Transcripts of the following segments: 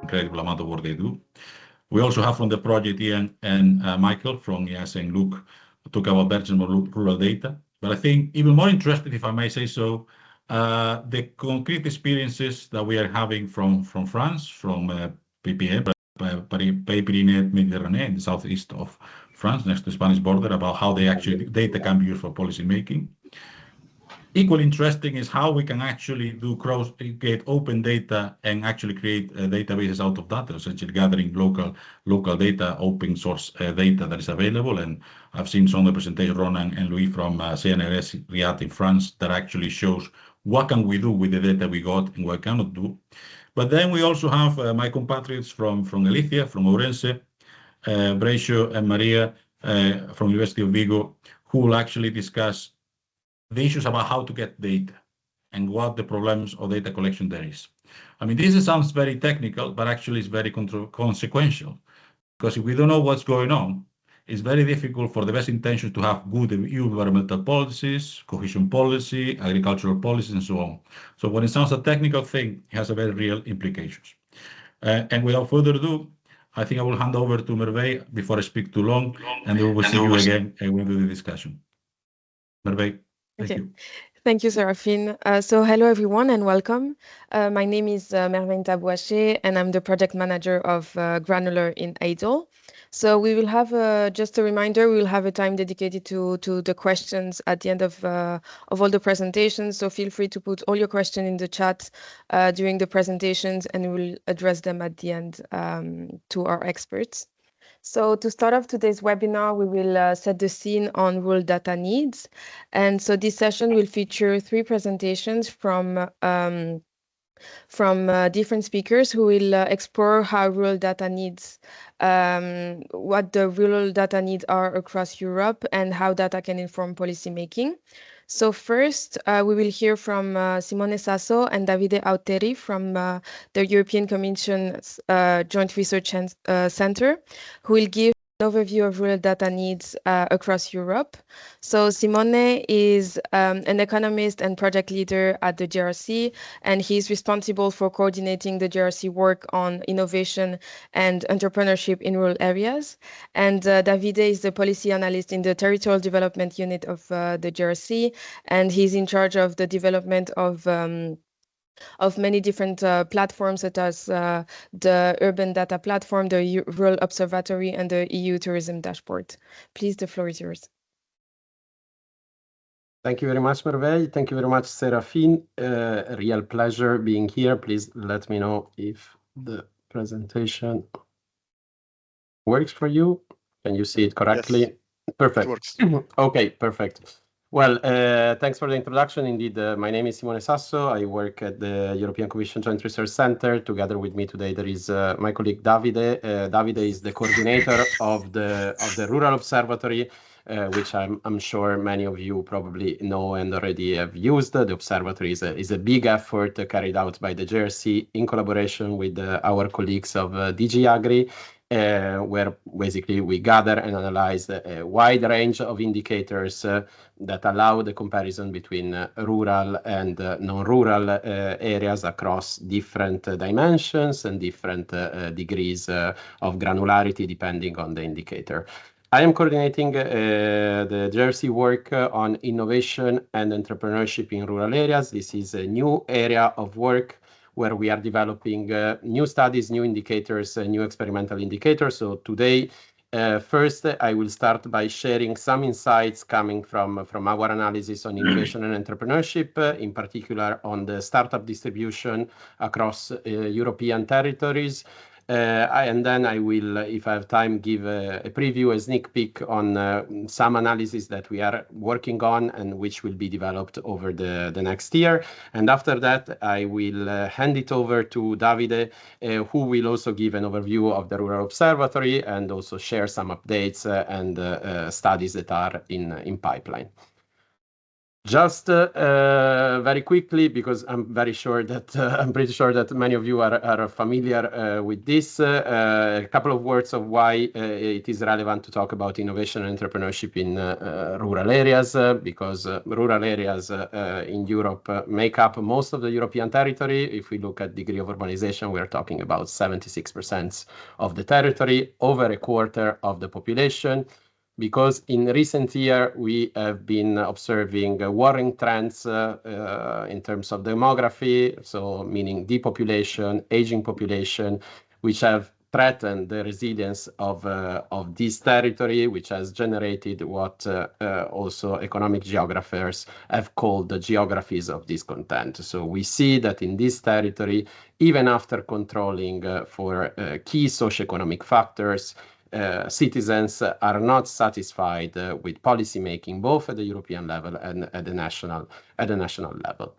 Incredible amount of work they do. We also have from the project Ian and Michael from IAS and Luke talk about Belgium rural data. But I think even more interested, if I may say so, the concrete experiences that we are having from France, from PPM, Pyrénées Méditerranée, in the southeast of France, next to the Spanish border, about how they actually data can be used for policy making. Equally interesting is how we can actually get open data and actually create databases out of that, essentially gathering local data, open source data that is available. And I've seen some of the presentation, Ronan and Louis from CNRS Riyadh in France, that actually shows what can we do with the data we got and what cannot do. But then we also have my compatriots from Galicia, from Ourense, Bracio and Maria from University of Vigo, who will actually discuss the issues about how to get data and what the problems of data collection there is. I mean, this sounds very technical, but actually it's very consequential, because if we don't know what's going on, it's very difficult for the best intentions to have good environmental policies, cohesion policy, agricultural policies, and so on. So when it sounds a technical thing, it has a very real implications. And without further ado, I think I will hand over to Merve before I speak too long, and then we will see you again and we'll do the discussion. Merve. Thank you. Thank you, Serafine. So hello, everyone, and welcome. My name is Mervein Tabouaché, and I'm the project manager of GRANULAR in AIDL. So we will have, just a reminder, we will have a time dedicated to the questions at the end of all the presentations. So feel free to put all your questions in the chat during the presentations, and we'll address them at the end to our experts. So to start off today's webinar, we will set the scene on rural data needs. And so this session will feature 3 presentations from different speakers who will explore how rural data needs, what the rural data needs are across Europe and how data can inform policymaking. So first, we will hear from Simone Sasso and Davide Auteri from the European Commission's Joint Research Center, who will give an overview of rural data needs across Europe. So Simone is an economist and project leader at the GRC, and he's responsible for coordinating the GRC work on innovation and entrepreneurship in rural areas. And Davide is the policy analyst in the territorial development unit of the GRC, and he's in charge of the development of many different platforms, such as the Urban Data Platform, the Rural Observatory, and the EU Tourism Dashboard. Please, the floor is yours. Thank you very much, Merve. Thank you very much, Serafine. A real pleasure being here. Please let me know if the presentation works for you. Can you see it correctly? Yes. Perfect. It works. Okay, perfect. Well, thanks for the introduction. Indeed, my name is Simone Sasso. I work at the European Commission Joint Research Center. Together with me today, there is my colleague Davide. Davide is the coordinator of the Rural Observatory, which I'm sure many of you probably know and already have used. The observatory is a big effort carried out by the GRC in collaboration with our colleagues of DG Agri, where basically we gather and analyze a wide range of indicators that allow the comparison between rural and non-rural areas across different dimensions and different degrees of granularity depending on the indicator. I am coordinating the GRC work on innovation and entrepreneurship in rural areas. This is a new area of work where we are developing new studies, new indicators, new experimental indicators. So today, first, I will start by sharing some insights coming from our analysis on innovation and entrepreneurship, in particular on the startup distribution across European territories. And then I will, if I have time, give a preview, a sneak peek on some analysis that we are working on and which will be developed over the next year. And after that, I will hand it over to Davide, who will also give an overview of the Rural Observatory and also share some updates and studies that are in pipeline. Just very quickly, because I'm pretty sure that many of you are familiar with this. A couple of words of why it is relevant to talk about innovation and entrepreneurship in rural areas, because rural areas in Europe make up most of the European territory. If we look at degree of urbanization, we are talking about 76% of the territory, over a quarter of the population. Because in recent year we have been observing worrying trends in terms of demography, so meaning depopulation, aging population, which have threatened the resilience of this territory, which has generated what also economic geographers have called the geographies of discontent. So we see that in this territory, even after controlling for key socioeconomic factors, citizens are not satisfied with policy making, both at the European level and at the national level.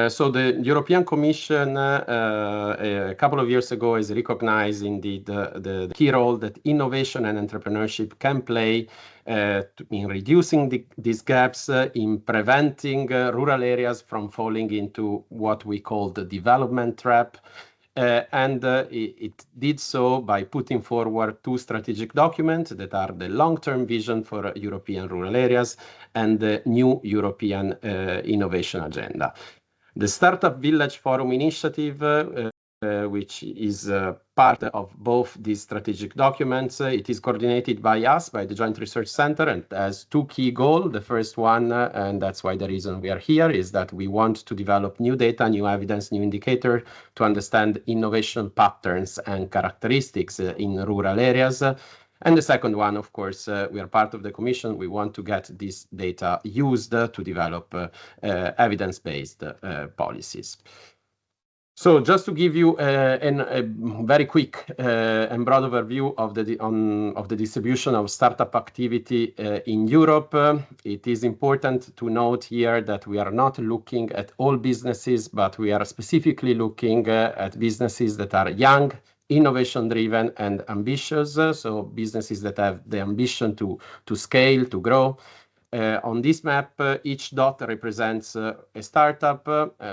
So the European Commission a couple of years ago has recognized indeed the key role that innovation and entrepreneurship can play in reducing these gaps, in preventing rural areas from falling into what we call the development trap. And it did so by putting forward two strategic documents that are the long-term vision for European rural areas and the new European innovation agenda. The Startup Village Forum initiative, which is part of both these strategic documents. It is coordinated by us, by the Joint Research Center, and has two key goals. The first one, and that's why the reason we are here, is that we want to develop new data, new evidence, new indicator to understand innovation patterns and characteristics in rural areas. And the second one, of course, we are part of the Commission. We want to get this data used to develop evidence-based policies. So just to give you a very quick and broad overview of the distribution of startup activity in Europe, it is important to note here that we are not looking at all businesses, but we are specifically looking at businesses that are young, innovation-driven and ambitious, so businesses that have the ambition to scale, to grow. On this map, each dot represents a startup.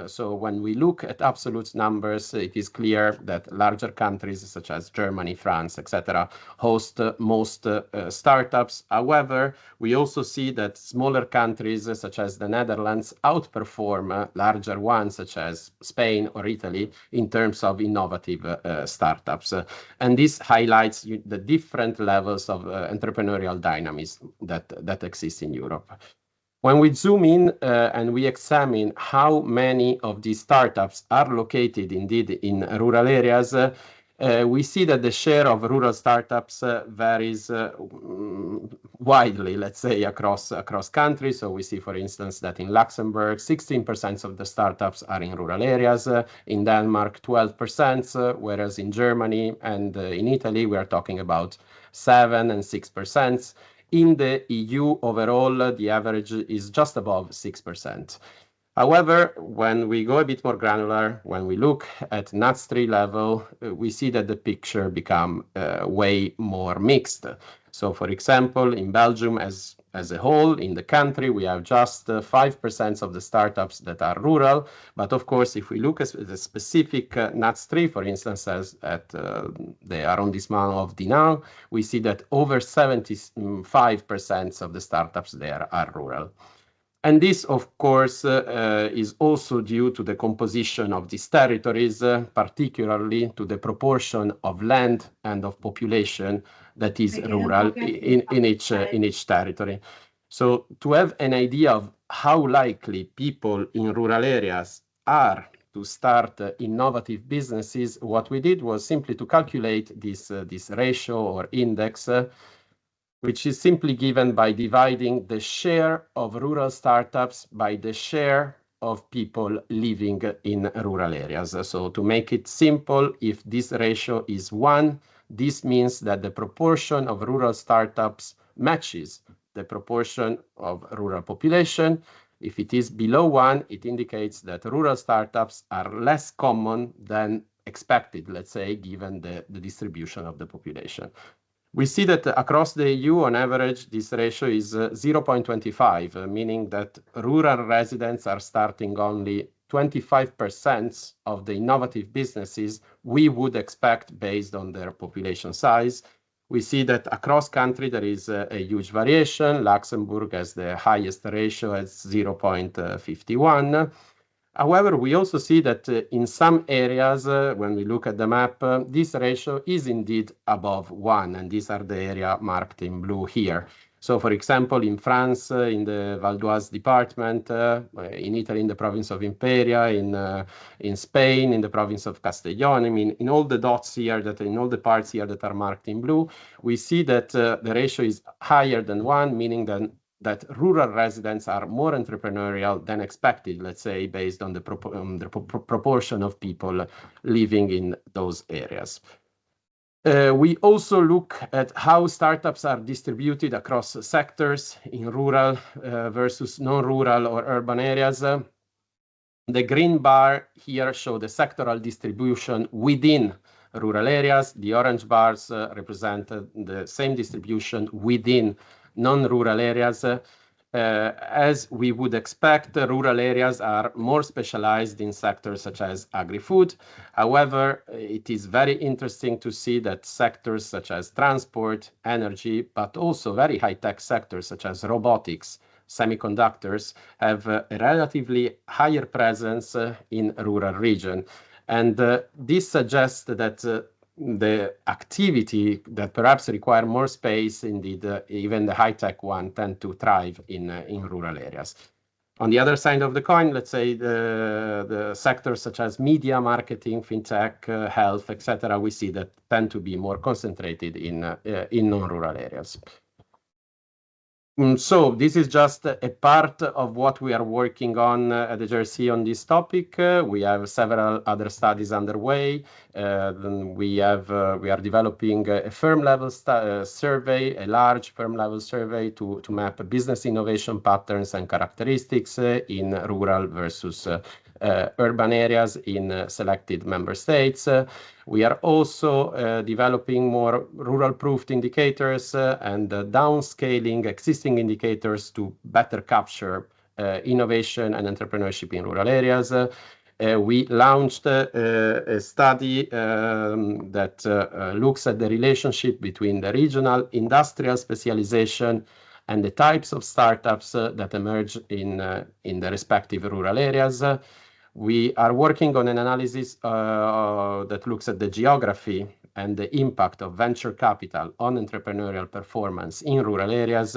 So when we look at absolute numbers, it is clear that larger countries such as Germany, France, etc., host most startups. However, we also see that smaller countries such as the Netherlands outperform larger ones such as Spain or Italy in terms of innovative startups. And this highlights the different levels of entrepreneurial dynamism that exist in Europe. When we zoom in and we examine how many of these startups are located indeed in rural areas, we see that the share of rural startups varies widely, let's say, across countries. So we see, for instance, that in Luxembourg, 16% of the startups are in rural areas, in Denmark, 12%, whereas in Germany and in Italy, we are talking about 7% and 6%. In the EU overall, the average is just above 6%. However, when we go a bit more granular, when we look at NUTS3 level, we see that the picture becomes way more mixed. So, for example, in Belgium as a whole, in the country, we have just 5% of the startups that are rural. But of course, if we look at the specific NUTS3, for instance, as at the arrondissement of Dinant, we see that over 75% of the startups there are rural. And this, of course, is also due to the composition of these territories, particularly to the proportion of land and of population that is rural in each territory. So to have an idea of how likely people in rural areas are to start innovative businesses, what we did was simply to calculate this ratio or index, which is simply given by dividing the share of rural startups by the share of people living in rural areas. So to make it simple, if this ratio is 1, this means that the proportion of rural startups matches the proportion of rural population. If it is below 1, it indicates that rural startups are less common than expected, let's say, given the distribution of the population. We see that across the EU, on average, this ratio is 0.25, meaning that rural residents are starting only 25% of the innovative businesses we would expect based on their population size. We see that across country there is a huge variation. Luxembourg has the highest ratio at 0.51. However, we also see that in some areas, when we look at the map, this ratio is indeed above 1, and these are the area marked in blue here. So, for example, in France, in the Val d'Oise department, in Italy, in the province of Imperia, in Spain, in the province of Castellón, I mean, in all the dots here, in all the parts here that are marked in blue, we see that the ratio is higher than 1, meaning that rural residents are more entrepreneurial than expected, let's say, based on the proportion of people living in those areas. We also look at how startups are distributed across sectors in rural versus non-rural or urban areas. The green bar here show the sectoral distribution within rural areas. The orange bars represent the same distribution within non-rural areas. As we would expect, rural areas are more specialized in sectors such as agri-food. However, it is very interesting to see that sectors such as transport, energy, but also very high-tech sectors such as robotics, semiconductors, have a relatively higher presence in rural region. And this suggests that the activity that perhaps require more space, indeed, even the high-tech one, tend to thrive in rural areas. On the other side of the coin, let's say the sectors such as media, marketing, fintech, health, etc., we see that tend to be more concentrated in non-rural areas. So this is just a part of what we are working on at the JRC on this topic. We have several other studies underway. We are developing a firm-level survey, a large firm-level survey to map business innovation patterns and characteristics in rural versus urban areas in selected member states. We are also developing more rural-proofed indicators and downscaling existing indicators to better capture innovation and entrepreneurship in rural areas. We launched a study that looks at the relationship between the regional industrial specialization and the types of startups that emerge in the respective rural areas. We are working on an analysis that looks at the geography and the impact of venture capital on entrepreneurial performance in rural areas.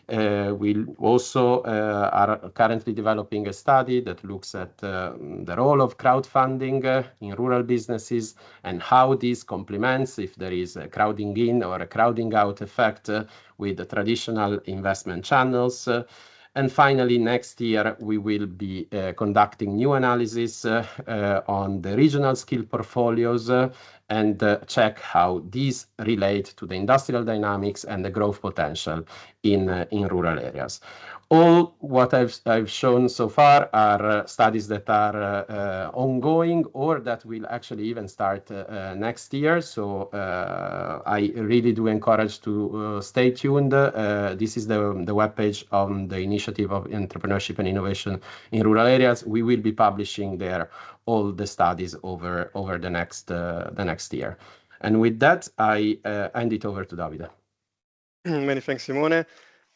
We also are currently developing a study that looks at the role of crowdfunding in rural businesses and how this complements, if there is a crowding in or a crowding out effect, with the traditional investment channels. And finally, next year, we will be conducting new analysis on the regional skill portfolios and check how these relate to the industrial dynamics and the growth potential in rural areas. All what I've shown so far are studies that are ongoing or that will actually even start next year. So I really do encourage to stay tuned. This is the webpage on the Initiative of Entrepreneurship and Innovation in Rural Areas. We will be publishing there all the studies over the next year. And with that, I hand it over to Davide. Many thanks, Simone.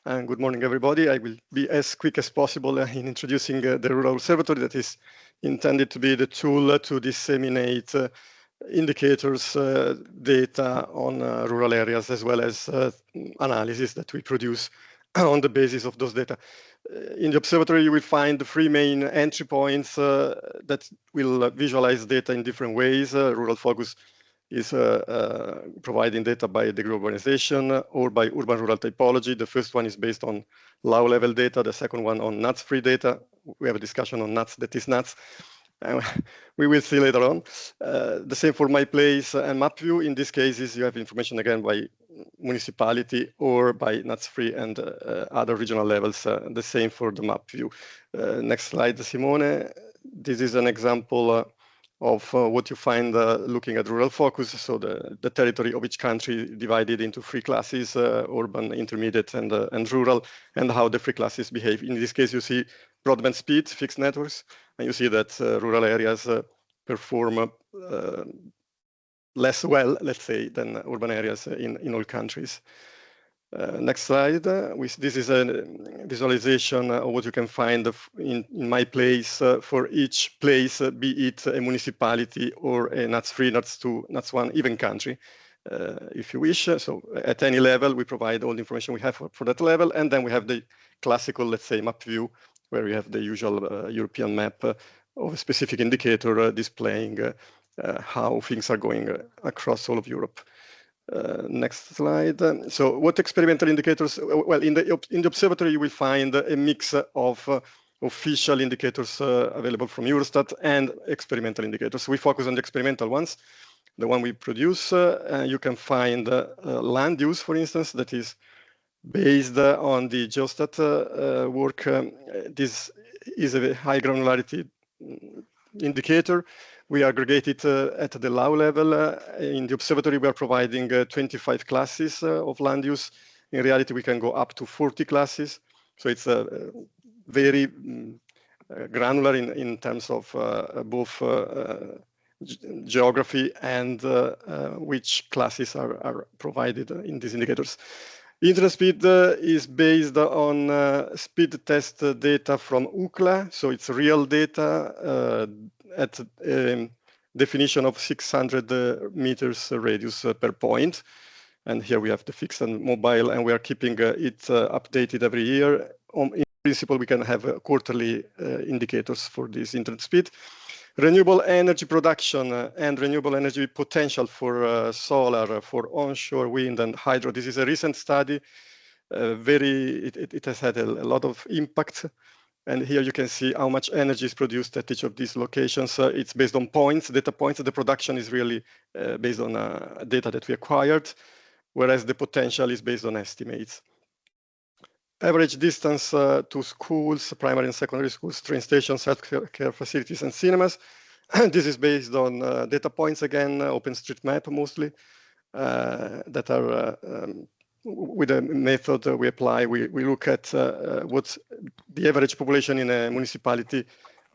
And good morning, everybody. I will be as quick as possible in introducing the Rural Observatory that is intended to be the tool to disseminate indicators, data on rural areas, as well as analysis that we produce on the basis of those data. In the observatory, you will find the three main entry points that will visualize data in different ways. Rural Focus is providing data by degree of urbanization or by urban-rural typology. The first one is based on low-level data. The second one on NUTS-free data. We have a discussion on NUTS that is NUTS. We will see later on. The same for My Place and MapView. In these cases, you have information again by municipality or by NUTS-free and other regional levels. The same for the MapView. Next slide, Simone. This is an example of what you find looking at rural focus. So the territory of each country divided into 3 classes, urban, intermediate, and rural, and how the 3 classes behave. In this case, you see broadband speed, fixed networks, and you see that rural areas perform less well, let's say, than urban areas in all countries. Next slide. This is a visualization of what you can find in my place for each place, be it a municipality or a NUTS 3, NUTS 2, NUTS 1, even country, if you wish. So at any level, we provide all the information we have for that level. And then we have the classical, let's say, map view, where we have the usual European map of a specific indicator displaying how things are going across all of Europe. Next slide. So what experimental indicators? Well, in the observatory, you will find a mix of official indicators available from Eurostat and experimental indicators. We focus on the experimental ones, the one we produce. You can find land use, for instance, that is based on the Geostat work. This is a high granularity indicator. We aggregate it at the low level. In the observatory, we are providing 25 classes of land use. In reality, we can go up to 40 classes. So it's very granular in terms of both geography and which classes are provided in these indicators. Internet speed is based on speed test data from UCLA. So it's real data at a definition of 600 meters radius per point. And here we have the fixed and mobile, and we are keeping it updated every year. In principle, we can have quarterly indicators for this internet speed. Renewable energy production and renewable energy potential for solar, for onshore wind and hydro. This is a recent study. It has had a lot of impact. And here you can see how much energy is produced at each of these locations. It's based on points, data points. The production is really based on data that we acquired, whereas the potential is based on estimates. Average distance to schools, primary and secondary schools, train stations, healthcare facilities, and cinemas. This is based on data points, again, OpenStreetMap mostly, that are with the method we apply. We look at what's the average population in a municipality,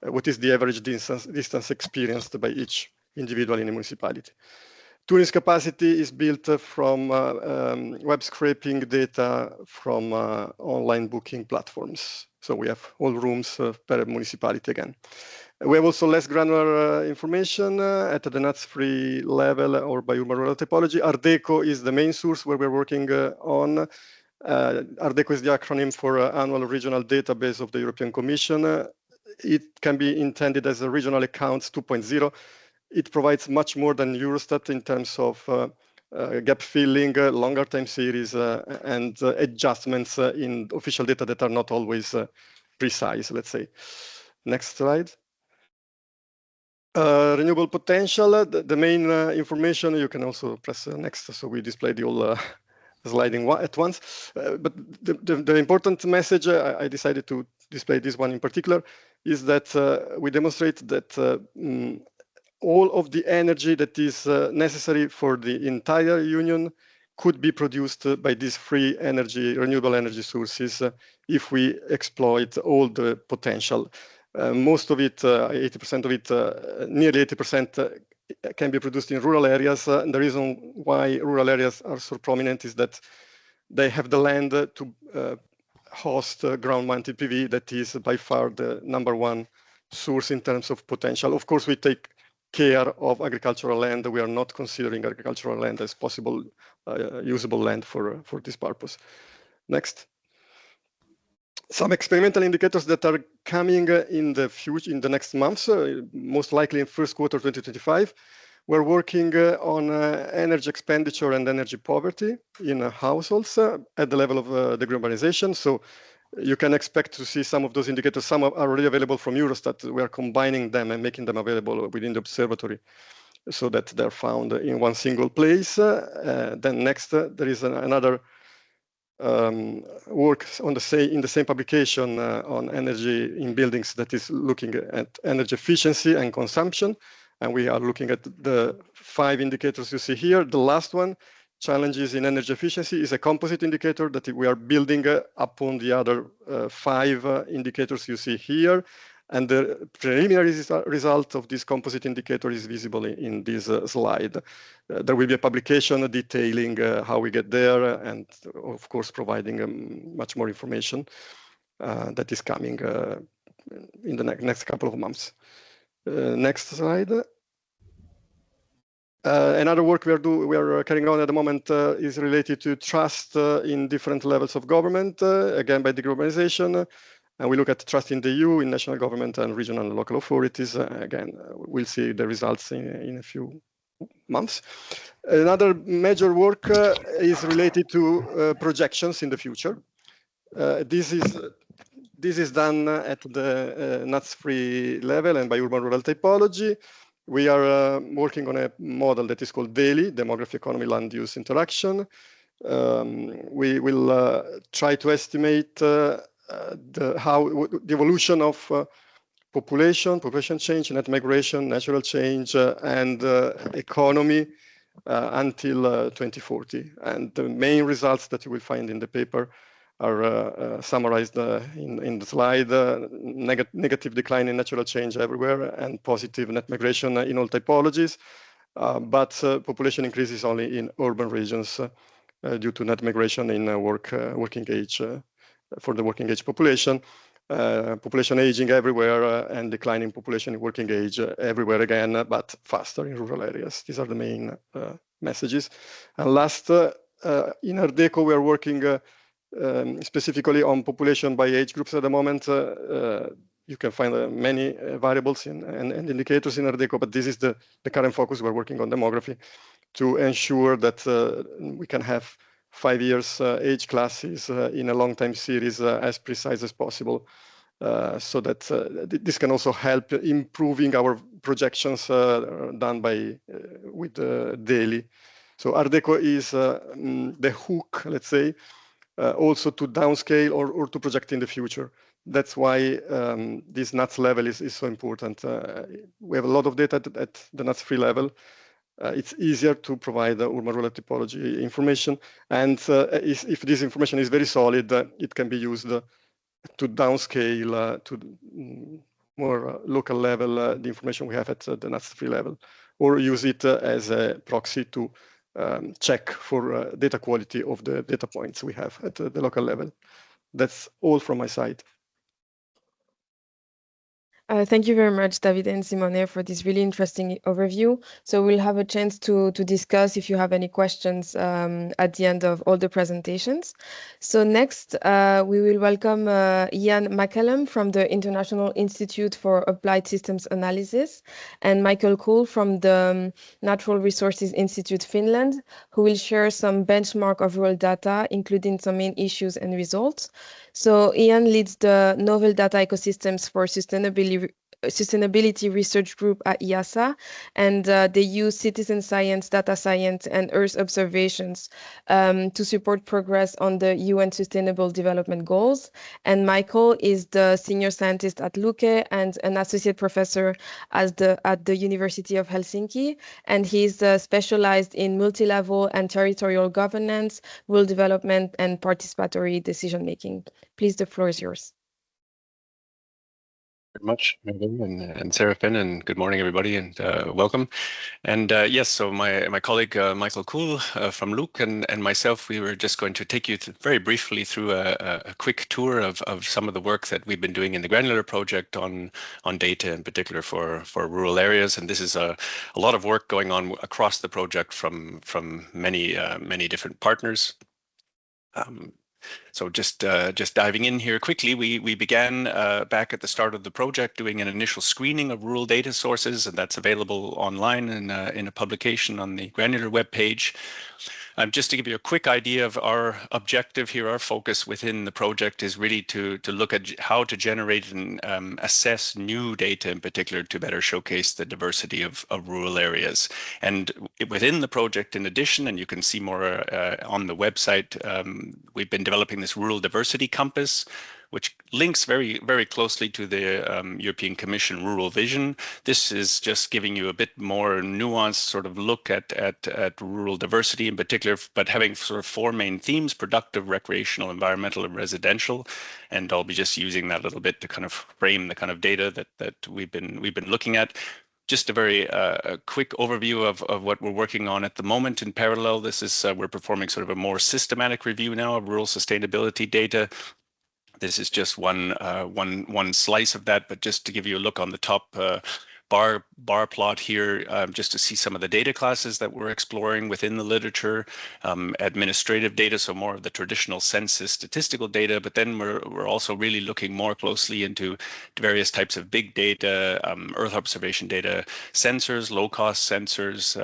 what is the average distance experienced by each individual in a municipality. Tourism capacity is built from web scraping data from online booking platforms. So we have all rooms per municipality again. We have also less granular information at the NUTS 3 level or by urban rural typology. ARDECO is the main source where we're working on. ARDECO is the acronym for Annual Regional Database of the European Commission. It can be intended as a regional accounts 2.0. It provides much more than Eurostat in terms of gap filling, longer time series, and adjustments in official data that are not always precise, let's say. Next slide. Renewable potential, the main information, you can also press next, so we display the whole sliding at once. But the important message, I decided to display this one in particular, is that we demonstrate that all of the energy that is necessary for the entire union could be produced by these free energy, renewable energy sources if we exploit all the potential. Most of it, 80% of it, nearly 80% can be produced in rural areas. And the reason why rural areas are so prominent is that they have the land to host ground-mounted PV that is by far the #1 source in terms of potential. Of course, we take care of agricultural land. We are not considering agricultural land as possible usable land for this purpose. Next. Some experimental indicators that are coming in the future, in the next months, most likely in first quarter 2025. We're working on energy expenditure and energy poverty in households at the level of the urbanization. So you can expect to see some of those indicators. Some are already available from Eurostat. We are combining them and making them available within the observatory so that they're found in one single place. Then next, there is another work on in the same publication on energy in buildings that is looking at energy efficiency and consumption. And we are looking at the 5 indicators you see here. The last one, challenges in energy efficiency, is a composite indicator that we are building upon the other 5 indicators you see here. And the preliminary result of this composite indicator is visible in this slide. There will be a publication detailing how we get there, and of course providing much more information that is coming in the next couple of months. Next slide. Another work we are carrying on at the moment is related to trust in different levels of government, again by deglobalization. And we look at trust in the EU, in national government and regional and local authorities. Again, we'll see the results in a few months. Another major work is related to projections in the future. This is done at the NUTS-3 level and by urban-rural typology. We are working on a model that is called DALY, Demography, Economy, Land Use Interaction. We will try to estimate the evolution of population change, net migration, natural change, and economy until 2040. And the main results that you will find in the paper are summarized in the slide. Negative decline in natural change everywhere and positive net migration in all typologies. But population increases only in urban regions due to net migration in working age for the working age population. Population aging everywhere and declining population in working age everywhere again, but faster in rural areas. These are the main messages. And last, in Ardeco, we are working specifically on population by age groups at the moment. You can find many variables and indicators in Ardeco, but this is the current focus. We're working on demography to ensure that we can have 5 years age classes in a long time series as precise as possible, so that this can also help improving our projections done with DALY. So Ardeco is the hook, let's say, also to downscale or to project in the future. That's why this NUTS level is so important. We have a lot of data at the NUTS-3 level. It's easier to provide urban-rural typology information. And if this information is very solid, it can be used to downscale to more local level the information we have at the NUTS-3 level, or use it as a proxy to check for data quality of the data points we have at the local level. That's all from my side. Thank you very much, David and Simone, for this really interesting overview. So we'll have a chance to discuss if you have any questions at the end of all the presentations. So next, we will welcome Ian McCallum from the International Institute for Applied Systems Analysis and Michael Kuhl from the Natural Resources Institute Finland, who will share some benchmark of rural data, including some main issues and results. So Ian leads the Novel Data Ecosystems for Sustainability Research Group at IASA, and they use citizen science, data science, and Earth observations to support progress on the UN Sustainable Development Goals. And Michael is the senior scientist at Luke and an associate professor at the University of Helsinki, and he's specialized in multi-level and territorial governance, rural development, and participatory decision-making. Please, the floor is yours. Very much, Megan and Serafin, and good morning, everybody, and welcome. And yes, so my colleague Michael Kuhl from Luke and myself, we were just going to take you very briefly through a quick tour of some of the work that we've been doing in the Granular project on data, in particular for rural areas. And this is a lot of work going on across the project from many different partners. So just diving in here quickly, we began back at the start of the project doing an initial screening of rural data sources, and that's available online in a publication on the Granular webpage. Just to give you a quick idea of our objective here, our focus within the project is really to look at how to generate and assess new data in particular to better showcase the diversity of rural areas. And within the project, in addition, and you can see more on the website, we've been developing this rural diversity compass, which links very, very closely to the European Commission Rural Vision. This is just giving you a bit more nuanced sort of look at rural diversity in particular, but having sort of 4 main themes: productive, recreational, environmental, and residential. And I'll be just using that a little bit to kind of frame the kind of data that we've been looking at. Just a very quick overview of what we're working on at the moment. In parallel, this is we're performing sort of a more systematic review now of rural sustainability data. This is just one slice of that, but just to give you a look on the top bar plot here, just to see some of the data classes that we're exploring within the literature. Administrative data, so more of the traditional census statistical data, but then we're also really looking more closely into various types of big data, Earth observation data, sensors, low-cost sensors,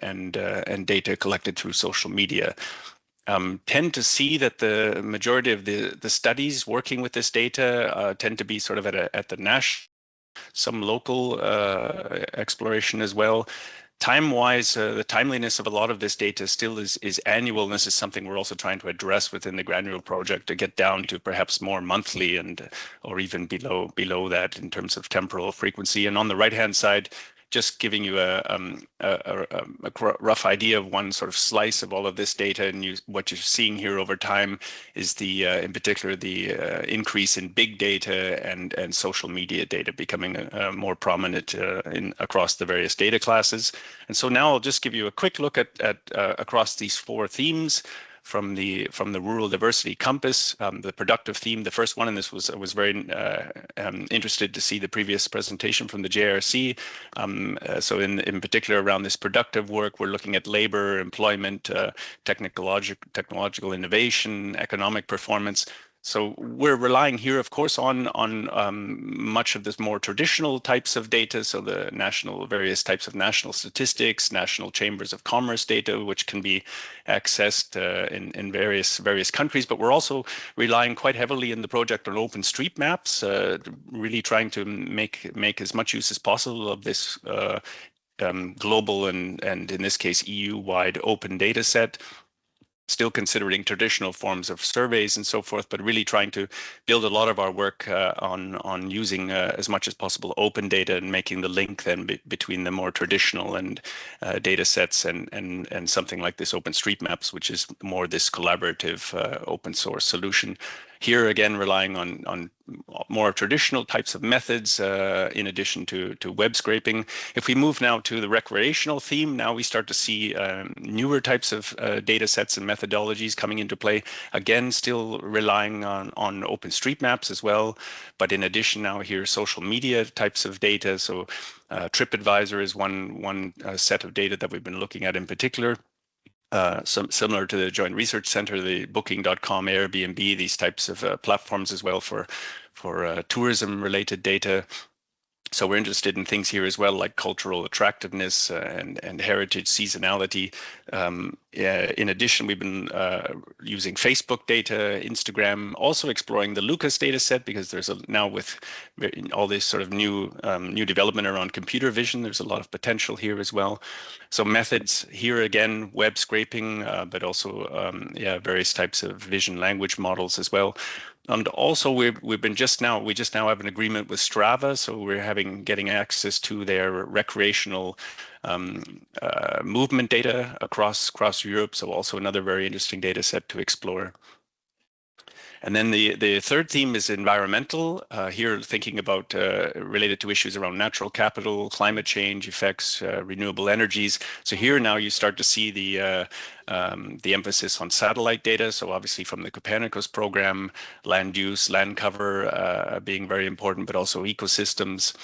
and data collected through social media. Tend to see that the majority of the studies working with this data tend to be sort of at the national, some local exploration as well. Time-wise, the timeliness of a lot of this data still is annual, and this is something we're also trying to address within the Granular project to get down to perhaps more monthly or even below that in terms of temporal frequency. And on the right-hand side, just giving you a rough idea of one sort of slice of all of this data, and what you're seeing here over time is in particular the increase in big data and social media data becoming more prominent across the various data classes. And so now I'll just give you a quick look at across these 4 themes. From the rural diversity compass, the productive theme, the first one, and this was very interested to see the previous presentation from the JRC. So in particular around this productive work, we're looking at labor, employment, technological innovation, economic performance. So we're relying here, of course, on much of this more traditional types of data. So the various types of national statistics, national chambers of commerce data, which can be accessed in various countries. But we're also relying quite heavily in the project on OpenStreetMaps, really trying to make as much use as possible of this global and in this case EU-wide open data set. Still considering traditional forms of surveys and so forth, but really trying to build a lot of our work on using as much as possible open data and making the link then between the more traditional and data sets and something like this OpenStreetMaps, which is more this collaborative open source solution. Here again, relying on more traditional types of methods in addition to web scraping. If we move now to the recreational theme, now we start to see newer types of data sets and methodologies coming into play. Again, still relying on OpenStreetMaps as well, but in addition now here social media types of data. So TripAdvisor is one set of data that we've been looking at in particular. Similar to the Joint Research Center, the Booking.com, Airbnb, these types of platforms as well for tourism-related data. So we're interested in things here as well, like cultural attractiveness and heritage seasonality. In addition, we've been using Facebook data, Instagram, also exploring the Lucas data set, because there's now with all this sort of new development around computer vision, there's a lot of potential here as well. So methods here again, web scraping, but also various types of vision language models as well. And also we just now have an agreement with Strava, so we're getting access to their recreational movement data across Europe. So also another very interesting data set to explore. And then the third theme is environmental. Here, thinking about related to issues around natural capital, climate change effects, renewable energies. So here now you start to see the emphasis on satellite data. So obviously from the Copernicus program, land use, land cover being very important, but also ecosystems,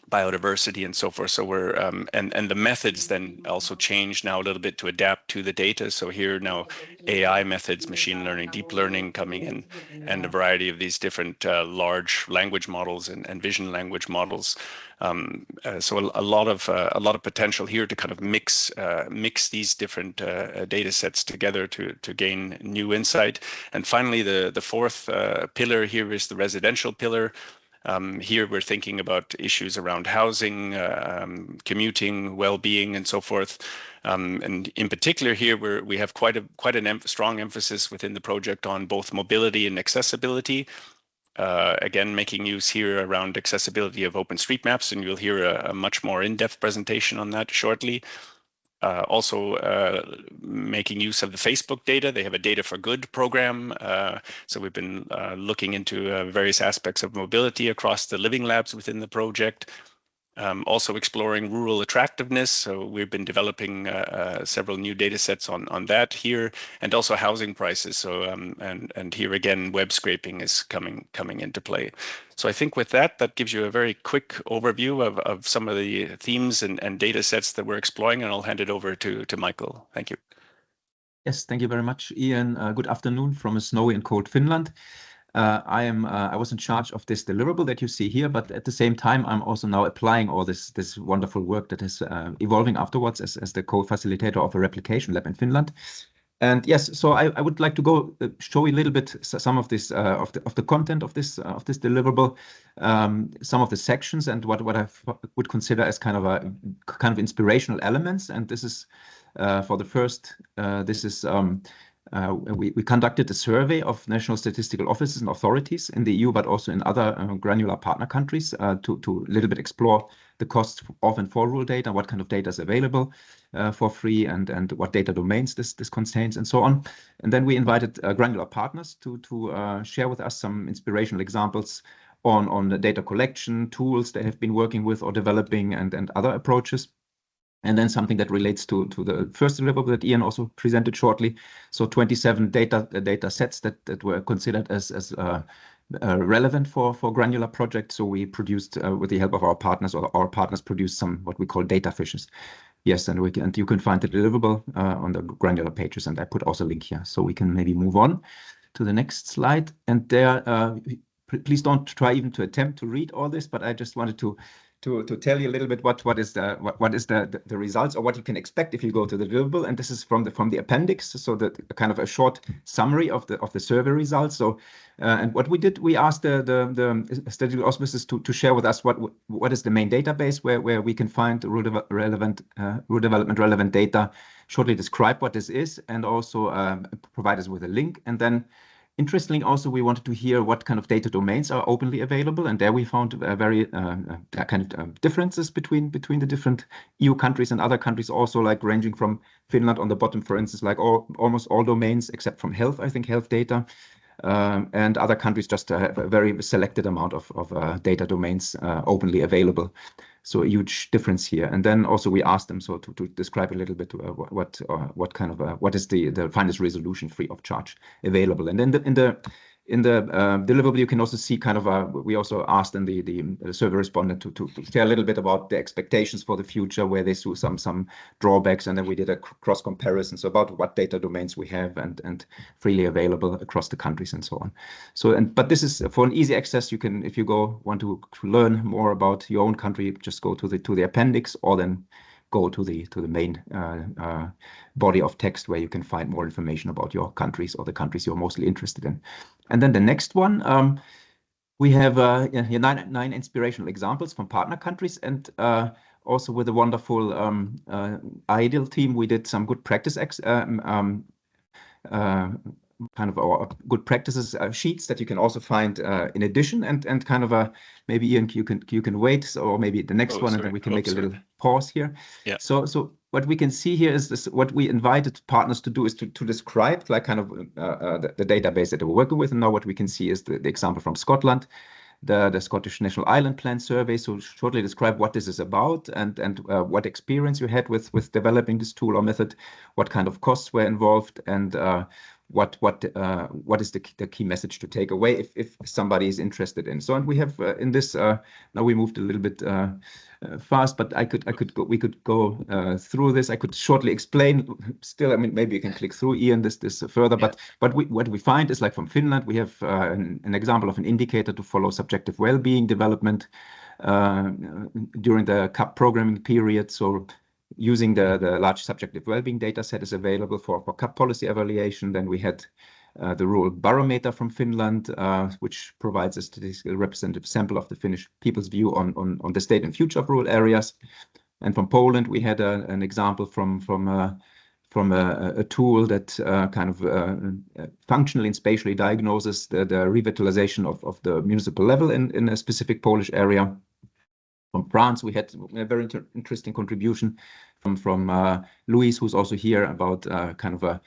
biodiversity, and so forth. So we're and the methods then also change now a little bit to adapt to the data. So here now AI methods, machine learning, deep learning coming in, and a variety of these different large language models and vision language models. So a lot of potential here to kind of mix these different data sets together to gain new insight. And finally, the fourth pillar here is the residential pillar. Here we're thinking about issues around housing, commuting, well-being, and so forth. And in particular here, we have quite a strong emphasis within the project on both mobility and accessibility. again, making use here around accessibility of OpenStreetMaps, and you'll hear a much more in-depth presentation on that shortly. Also making use of the Facebook data. They have a Data for Good program. So we've been looking into various aspects of mobility across the living labs within the project. Also exploring rural attractiveness. So we've been developing several new data sets on that here, and also housing prices. So and here again, web scraping is coming into play. So I think with that gives you a very quick overview of some of the themes and data sets that we're exploring, and I'll hand it over to Michael. Thank you. Yes, thank you very much, Ian. Good afternoon from a snowy and cold Finland. I was in charge of this deliverable that you see here, but at the same time, I'm also now applying all this wonderful work that is evolving afterwards as the co-facilitator of a replication lab in Finland. And yes, so I would like to go show you a little bit some of this of the content of this deliverable, some of the sections, and what I would consider as kind of inspirational elements. And this is for the first. This is. We conducted a survey of national statistical offices and authorities in the EU, but also in other granular partner countries to a little bit explore the costs of and for rural data, what kind of data is available for free, and what data domains this contains, and so on. And then we invited granular partners to share with us some inspirational examples on the data collection tools they have been working with or developing, and other approaches. And then something that relates to the first deliverable that Ian also presented shortly. So 27 data sets that were considered as relevant for granular projects. So we produced with the help of our partners, or our partners produced some what we call data fishes. Yes, and you can find the deliverable on the granular pages, and I put also a link here. So we can maybe move on to the next slide. And there, please don't try even to attempt to read all this, but I just wanted to tell you a little bit what is the results, or what you can expect if you go to the deliverable. And this is from the appendix, so the kind of a short summary of the survey results. So and what we did, we asked the statistical offices to share with us what is the main database where we can find rural development relevant data, shortly describe what this is, and also provide us with a link. And then, interestingly, also, we wanted to hear what kind of data domains are openly available, and there we found very kind of differences between the different EU countries and other countries, also like ranging from Finland on the bottom, for instance, like almost all domains except from health, I think, health data, and other countries just have a very selected amount of data domains openly available. So a huge difference here. And then also we asked them to describe a little bit what kind of what is the finest resolution free of charge available. And then in the deliverable, you can also see kind of we also asked the survey respondent to share a little bit about the expectations for the future, where they saw some drawbacks, and then we did a cross comparison, so about what data domains we have and freely available across the countries and so on. So but this is for an easy access. You can, if you want to learn more about your own country, just go to the appendix, or then go to the main body of text, where you can find more information about your countries or the countries you're mostly interested in. And then the next one, we have 9 inspirational examples from partner countries, and also with a wonderful IDEAL team, we did some good practice kind of our good practices sheets that you can also find in addition, and kind of maybe Ian, you can wait, or maybe the next one, and then we can make a little pause here. Yeah. So what we can see here is this: what we invited partners to do is to describe like kind of the database that they were working with. And now what we can see is the example from Scotland, the Scottish National Island Plan survey. So shortly describe what this is about, and what experience you had with developing this tool or method, what kind of costs were involved, and what is the key message to take away if somebody is interested in. So, and we have in this now we moved a little bit fast, but we could go through this. I could shortly explain. Still, I mean, maybe you can click through, Ian, this further. Yeah. But what we find is, like from Finland, we have an example of an indicator to follow subjective well-being development during the CAP programming period. So, using the large subjective well-being data set is available for CAP policy evaluation. Then we had the rural barometer from Finland, which provides a statistical representative sample of the Finnish people's view on the state and future of rural areas. And from Poland, we had an example from a tool that kind of functionally and spatially diagnoses the revitalization of the municipal level in a specific Polish area. From France, we had a very interesting contribution from Luis, who's also here, about kind of a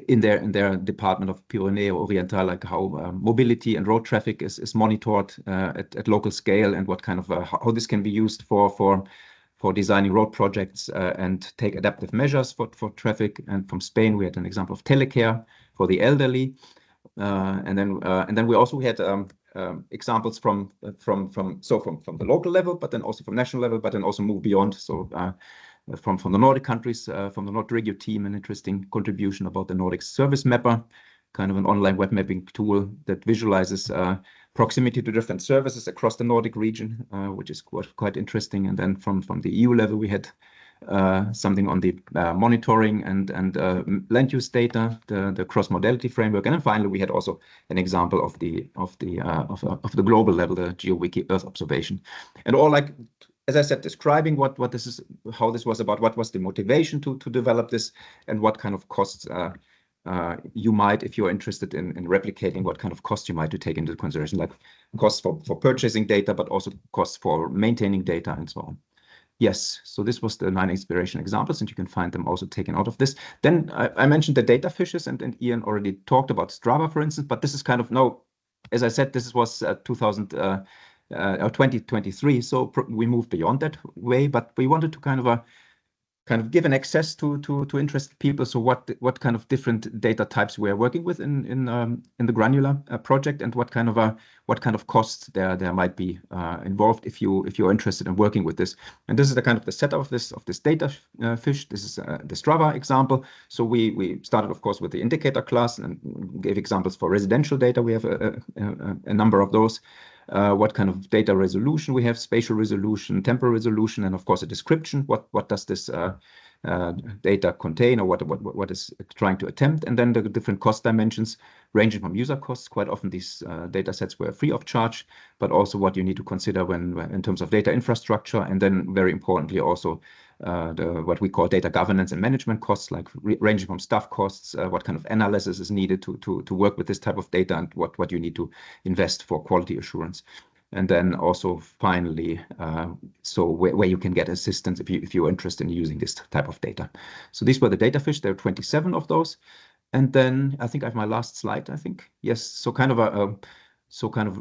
in their department of Pyreneo Oriental, like how mobility and road traffic is monitored at local scale, and what kind of how this can be used for designing road projects and take adaptive measures for traffic. And from Spain, we had an example of telecare for the elderly, and then we also had examples from the local level, but then also from national level, but then also move beyond. So from the Nordic countries, from the Nordregio team, an interesting contribution about the Nordic Service Mapper, kind of an online web mapping tool that visualizes proximity to different services across the Nordic region, which is quite interesting. And then from the EU level, we had something on the monitoring and land use data, the cross-modality framework, and then finally we had also an example of the global level, the GeoWiki Earth observation, and all, like, as I said, describing what this is, how this was about, what was the motivation to develop this, and what kind of costs you might, if you're interested in replicating, what kind of cost you might to take into consideration, like costs for purchasing data, but also costs for maintaining data and so on. Yes, so this was the 9 inspiration examples, and you can find them also taken out of this. Then I mentioned the data fishes, and Ian already talked about Strava, for instance, but this is kind of, no, as I said, this was 2023, so we moved beyond that way, but we wanted to kind of give an access to interested people. So what kind of different data types we are working with in the Granular project, and what kind of costs there might be involved if you're interested in working with this. And this is the kind of the setup of this data fish. This is the Strava example. So we started, of course, with the indicator class and gave examples for residential data. We have a number of those. What kind of data resolution we have, spatial resolution, temporal resolution, and of course a description. What does this data contain, or what is trying to attempt? And then the different cost dimensions, ranging from user costs. Quite often these data sets were free of charge, but also what you need to consider when in terms of data infrastructure, and then very importantly also what we call data governance and management costs, like ranging from staff costs, what kind of analysis is needed to work with this type of data, and what you need to invest for quality assurance. And then also finally, so where you can get assistance if you're interested in using this type of data. So these were the data fish. There are 27 of those. And then I think I have my last slide, I think. Yes, so kind of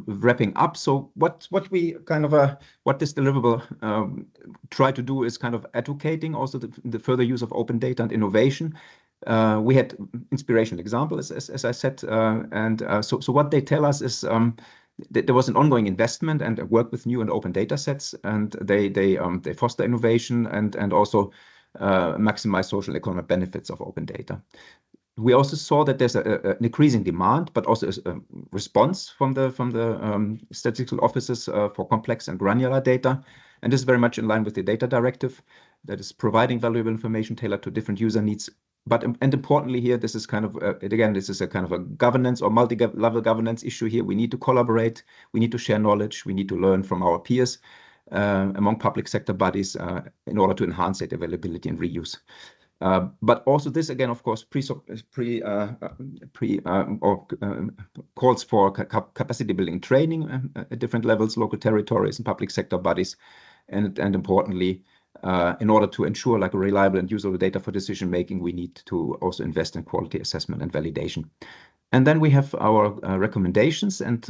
wrapping up. So what we kind of what this deliverable try to do is kind of advocating also the further use of open data and innovation. We had inspirational examples, as I said, and so what they tell us is that there was an ongoing investment and work with new and open data sets, and they foster innovation and also maximize social economic benefits of open data. We also saw that there's an increasing demand, but also a response from the statistical offices for complex and granular data. And this is very much in line with the data directive that is providing valuable information tailored to different user needs. And importantly here, this is kind of, again, this is a kind of a governance or multi-level governance issue here. We need to collaborate, we need to share knowledge, we need to learn from our peers among public sector bodies in order to enhance data availability and reuse. But also this, again, of course, calls for capacity building training at different levels, local territories and public sector bodies. And importantly, in order to ensure like a reliable and usable data for decision making, we need to also invest in quality assessment and validation. And then we have our recommendations. And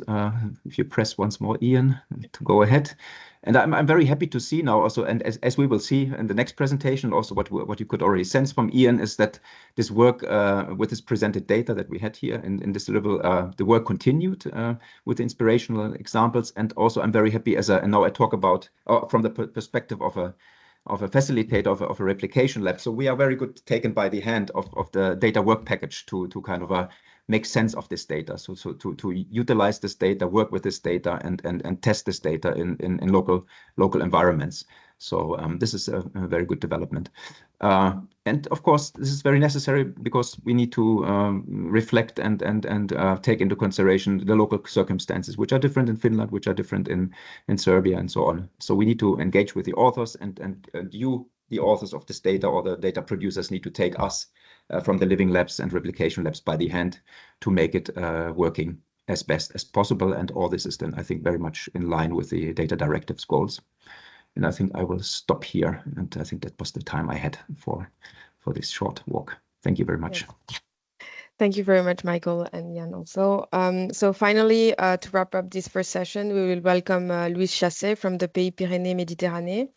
if you press once more, Ian, to go ahead. And I'm very happy to see now also, and as we will see in the next presentation, also what you could already sense from Ian is that this work with this presented data that we had here in this level, the work continued with inspirational examples. And also I'm very happy and now I talk about from the perspective of a facilitator of a replication lab. So we are very good taken by the hand of the data work package to kind of make sense of this data. So to utilize this data, work with this data, and test this data in local environments. So this is a very good development. And of course, this is very necessary because we need to reflect and take into consideration the local circumstances, which are different in Finland, which are different in Serbia, and so on. So we need to engage with the authors, and you the authors of this data or the data producers need to take us from the living labs and replication labs by the hand to make it working as best as possible. And all this is then, I think, very much in line with the data directive's goals. And I think I will stop here. And I think that was the time I had for this short walk. Thank you very much. Yes. Thank you very much, Michael and Jan also. So finally, to wrap up this first session, we will welcome Louise Chasset from the Pays Pyrénées-Méditerranée,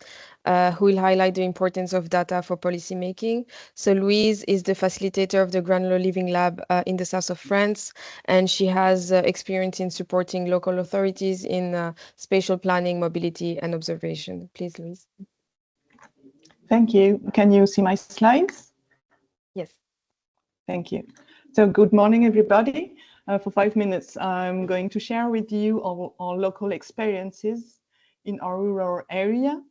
who will highlight the importance of data for policymaking. So Louise is the facilitator of the Granular Living Lab in the south of France, and she has experience in supporting local authorities in spatial planning, mobility, and observation. Please, Louise. Thank you. Can you see my slides? Yes. Thank you. So good morning, everybody. For 5 minutes, I'm going to share with you our local experiences in our rural area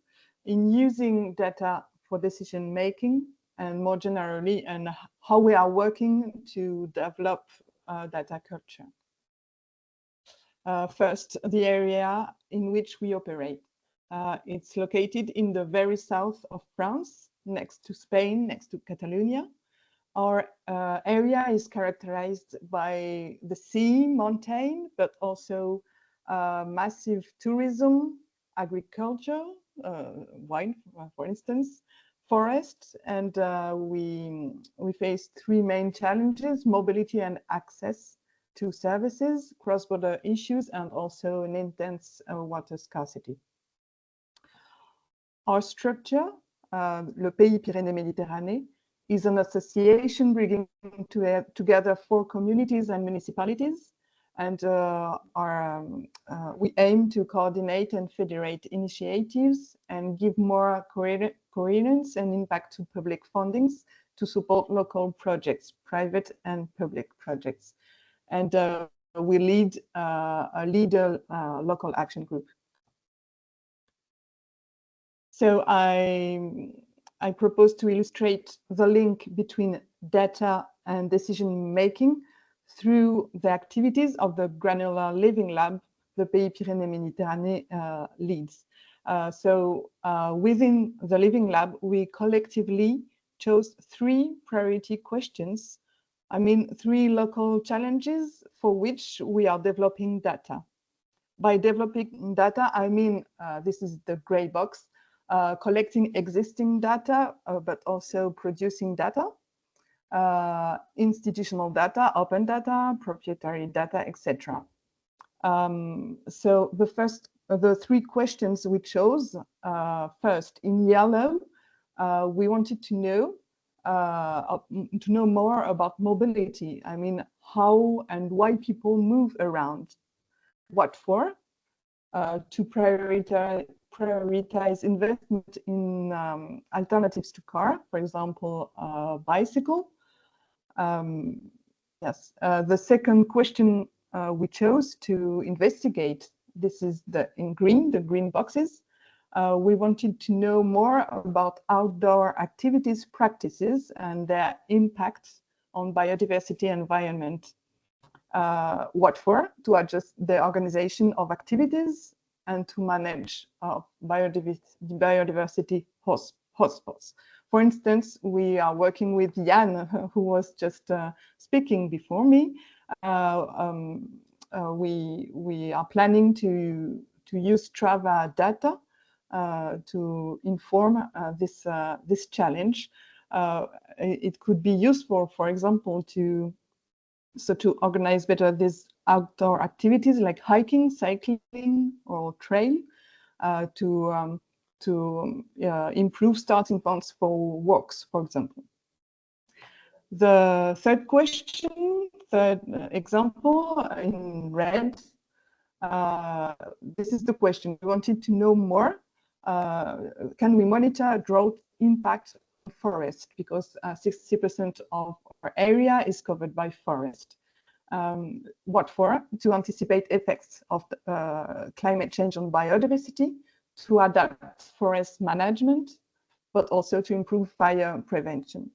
in using data for decision making, and more generally, and how we are working to develop data culture. First, the area in which we operate. It's located in the very south of France, next to Spain, next to Catalonia. Our area is characterized by the sea, mountain, but also massive tourism, agriculture, wine, for instance, forests, and we face 3 main challenges: mobility and access to services, cross-border issues, and also an intense water scarcity. Our structure, le Pays Pyrénées-Méditerranée, is an association bringing together 4 communities and municipalities, and we aim to coordinate and federate initiatives and give more coherence and impact to public fundings to support local projects, private and public projects. And we lead a local action group. So I propose to illustrate the link between data and decision making through the activities of the Granular Living Lab the Pays Pyrénées-Méditerranée leads. So within the Living Lab, we collectively chose 3 priority questions. I mean, 3 local challenges for which we are developing data. By developing data, I mean, this is the gray box, collecting existing data, but also producing data, institutional data, open data, proprietary data, etc. So the 3 questions we chose, first in yellow, we wanted to know more about mobility. I mean, how and why people move around. What for? To prioritize investment in alternatives to car, for example, bicycle. Yes, the second question we chose to investigate, this is in green, the green boxes. We wanted to know more about outdoor activities practices and their impact on biodiversity and environment. What for? To adjust the organization of activities and to manage biodiversity hotspots. For instance, we are working with Jan, who was just speaking before me. We are planning to use Strava data to inform this challenge. It could be useful, for example, to organize better these outdoor activities like hiking, cycling, or trail, to improve starting points for walks, for example. The third question, third example in red, this is the question. We wanted to know more. Can we monitor drought impact on forest? Because 60% of our area is covered by forest. What for? To anticipate effects of climate change on biodiversity, to adapt forest management, but also to improve fire prevention.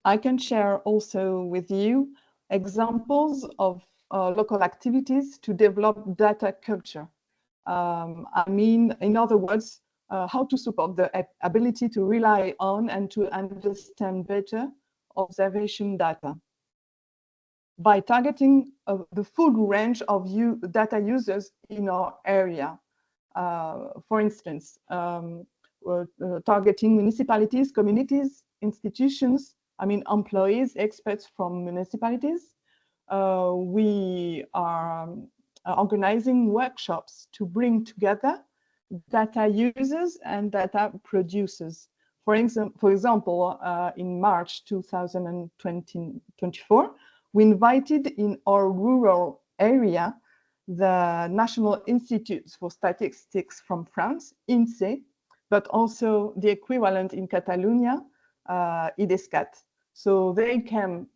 I can share also with you examples of local activities to develop data culture. I mean, in other words, how to support the ability to rely on and to understand better observation data by targeting the full range of data users in our area. For instance, targeting municipalities, communities, institutions, I mean, employees, experts from municipalities. We are organizing workshops to bring together data users and data producers. For example, in March 2024, we invited in our rural area the National Institute for Statistics from France, INSEE, but also the equivalent in Catalonia, IDESCAT. So they came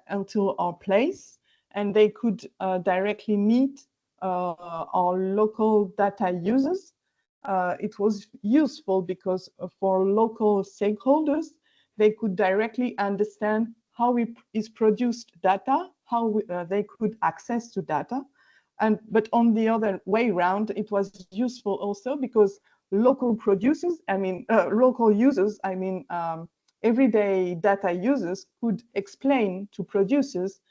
until our place and they could directly meet our local data users. It was useful because for local stakeholders, they could directly understand how is produced data, how they could access to data. But on the other way around, it was useful also because local producers, local users, everyday data users could explain to producers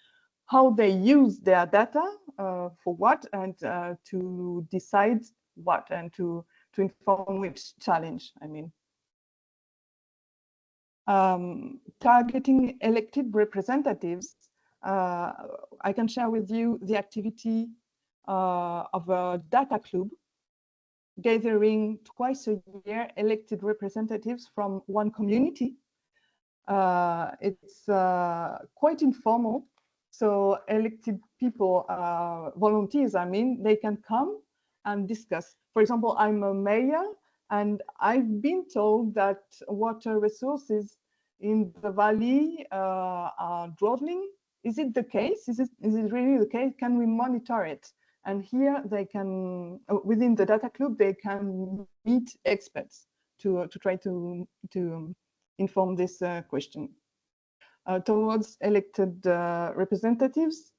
how they use their data for what and to decide what and to inform which challenge, targeting elected representatives, I can share with you the activity of a data club gathering twice a year elected representatives from one community. It's quite informal. So elected people, volunteers, they can come and discuss. For example, I'm a mayor and I've been told that water resources in the valley are dwindling. Is it the case? Is it really the case? Can we monitor it? And here they can, within the data club, they can meet experts to try to inform this question. Towards elected representatives,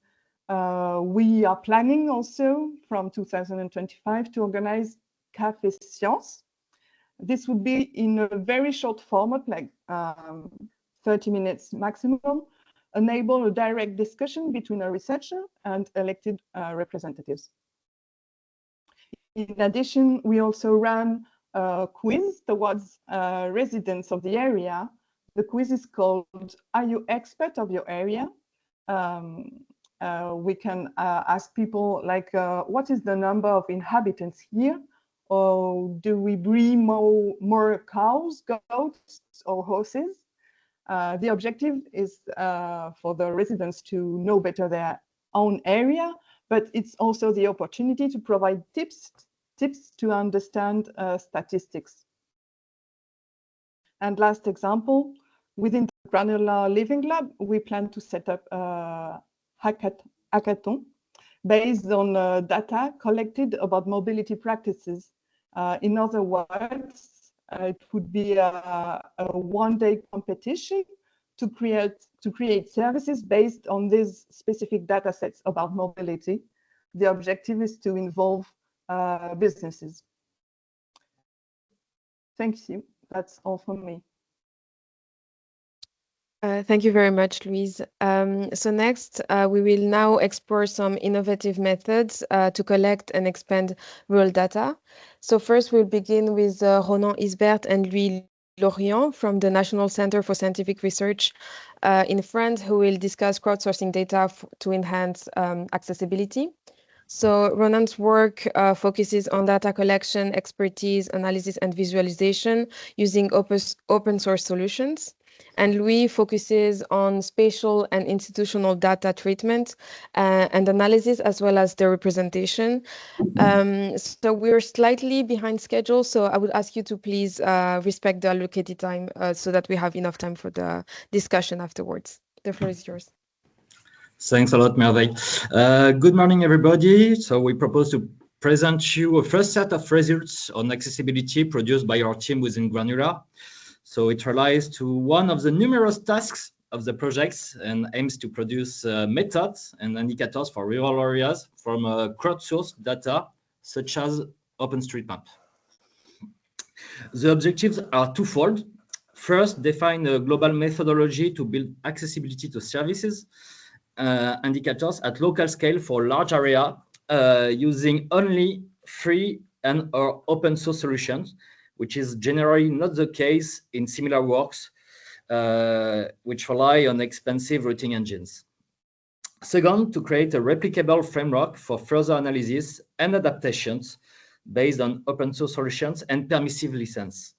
we are planning also from 2025 to organize Café Science. This would be in a very short format, like 30 minutes maximum, enable a direct discussion between a researcher and elected representatives. In addition, we also ran a quiz towards residents of the area. The quiz is called, "Are you expert of your area?" We can ask people like, what is the number of inhabitants here? Or do we breed more cows, goats, or horses? The objective is for the residents to know better their own area, but it's also the opportunity to provide tips to understand statistics. And last example, within the Granular Living Lab, we plan to set up a hackathon based on data collected about mobility practices. In other words, it would be a one-day competition to create services based on these specific data sets about mobility. The objective is to involve businesses. Thank you. That's all from me. Thank you very much, Louise. So next, we will now explore some innovative methods to collect and expand rural data. So first, we'll begin with Ronan Isbert and Louis Lorient from the National Center for Scientific Research in France, who will discuss crowdsourcing data to enhance accessibility. So Ronan's work focuses on data collection, expertise, analysis, and visualization using open source solutions. And Louis focuses on spatial and institutional data treatment and analysis, as well as the representation. So we're slightly behind schedule, so I would ask you to please respect the allocated time so that we have enough time for the discussion afterwards. The floor is yours. Thanks a lot, Merveille. Good morning, everybody. So we propose to present you a first set of results on accessibility produced by our team within Granular. So it relies to one of the numerous tasks of the projects and aims to produce methods and indicators for rural areas from crowdsourced data, such as OpenStreetMap. The objectives are twofold. First, define a global methodology to build accessibility to services indicators at local scale for large area using only free and or open source solutions, which is generally not the case in similar works which rely on expensive routing engines. Second, to create a replicable framework for further analysis and adaptations based on open source solutions and permissive license.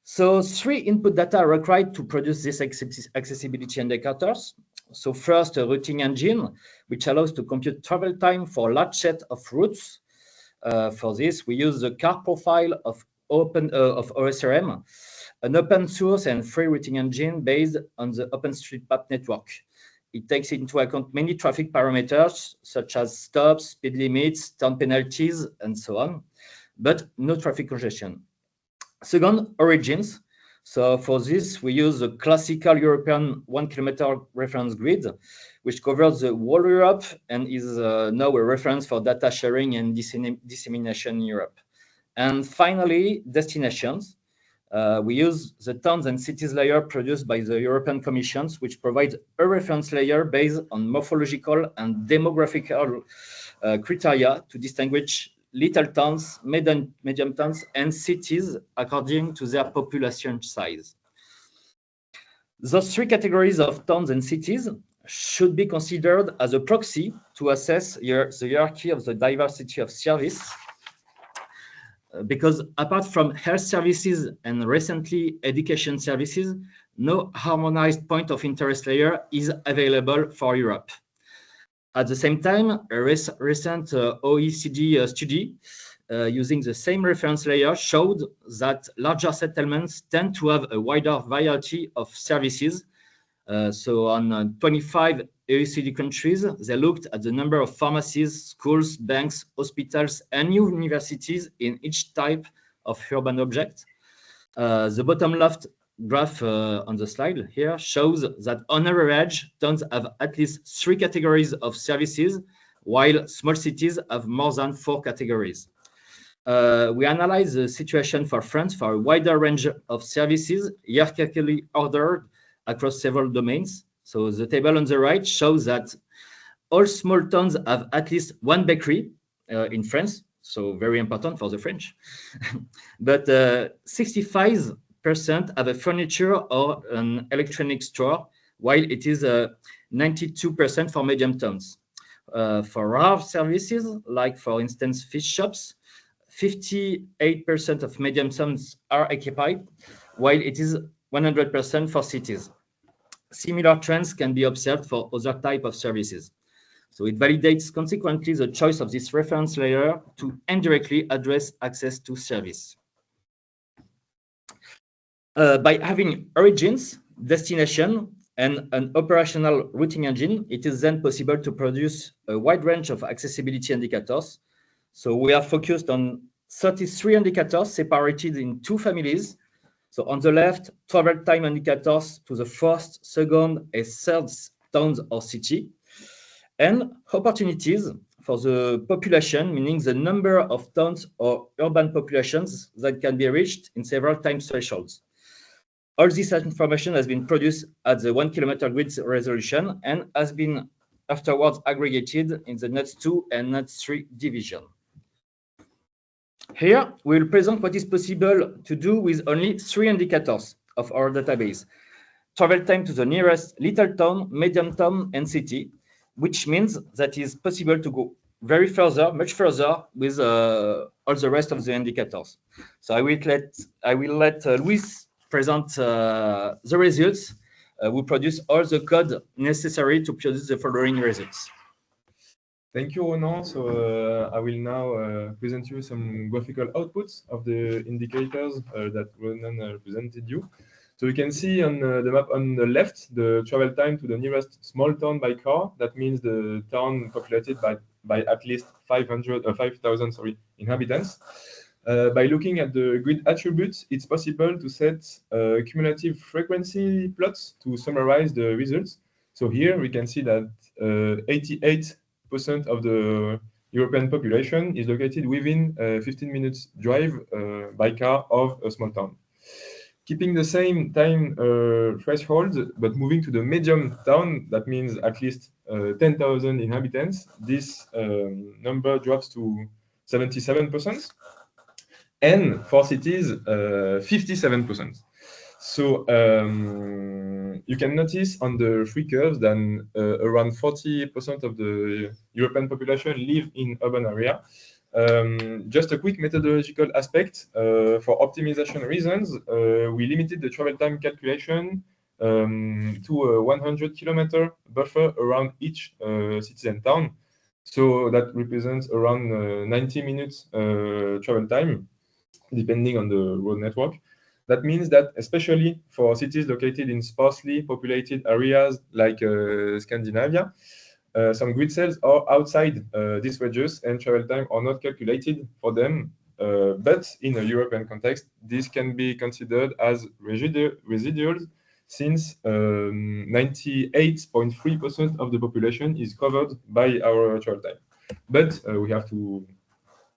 So 3 input data are required to produce these accessibility indicators. So first, a routing engine, which allows to compute travel time for a large set of routes. For this, we use the car profile of OSRM, an open source and free routing engine based on the OpenStreetMap network. It takes into account many traffic parameters, such as stops, speed limits, town penalties, and so on, but no traffic congestion. Second, origins. So for this, we use the classical European 1 kilometer reference grid, which covers the whole Europe and is now a reference for data sharing and dissemination in Europe. And finally, destinations. We use the towns and cities layer produced by the European Commission, which provides a reference layer based on morphological and demographical criteria to distinguish little towns, medium towns, and cities according to their population size. Those 3 categories of towns and cities should be considered as a proxy to assess the hierarchy of the diversity of service, because apart from health services and recently education services, no harmonized point of interest layer is available for Europe. At the same time, a recent OECD study using the same reference layer showed that larger settlements tend to have a wider variety of services. So on 25 OECD countries, they looked at the number of pharmacies, schools, banks, hospitals, and universities in each type of urban object. The bottom left graph on the slide here shows that on average, towns have at least 3 categories of services, while small cities have more than 4 categories. We analyze the situation for France for a wider range of services, hierarchically ordered across several domains. So the table on the right shows that all small towns have at least 1 bakery in France, so very important for the French. But 65% have a furniture or an electronic store, while it is 92% for medium towns. For rare services, like for instance fish shops, 58% of medium towns are occupied, while it is 100% for cities. Similar trends can be observed for other types of services. So it validates consequently the choice of this reference layer to indirectly address access to service. By having origins, destination, and an operational routing engine, it is then possible to produce a wide range of accessibility indicators. So we are focused on 33 indicators separated in 2 families. So on the left, travel time indicators to the first, second, and third towns or city, and opportunities for the population, meaning the number of towns or urban populations that can be reached in several time thresholds. All this information has been produced at the 1 kilometer grid resolution and has been afterwards aggregated in the NUTS 2 and NUTS 3 division. Here, we will present what is possible to do with only 3 indicators of our database. Travel time to the nearest little town, medium town, and city, which means that it is possible to go very further, much further with all the rest of the indicators. So I will let Luis present the results. We produce all the code necessary to produce the following results. Thank you, Ronan. So I will now present you some graphical outputs of the indicators that Ronan presented you. So you can see on the map on the left, the travel time to the nearest small town by car. That means the town populated by at least 5,000 inhabitants. By looking at the grid attributes, it's possible to set cumulative frequency plots to summarize the results. So here we can see that 88% of the European population is located within 15 minutes drive by car of a small town. Keeping the same time threshold, but moving to the medium town, that means at least 10,000 inhabitants, this number drops to 77%. And for cities, 57%. So you can notice on the three curves that around 40% of the European population live in urban area. Just a quick methodological aspect, for optimization reasons, we limited the travel time calculation to a 100-kilometer buffer around each city and town. So that represents around 90 minutes travel time, depending on the road network. That means that especially for cities located in sparsely populated areas like Scandinavia, some grid cells are outside these ranges and travel time are not calculated for them. But in a European context, this can be considered as residuals since 98.3% of the population is covered by our travel time. But we have to,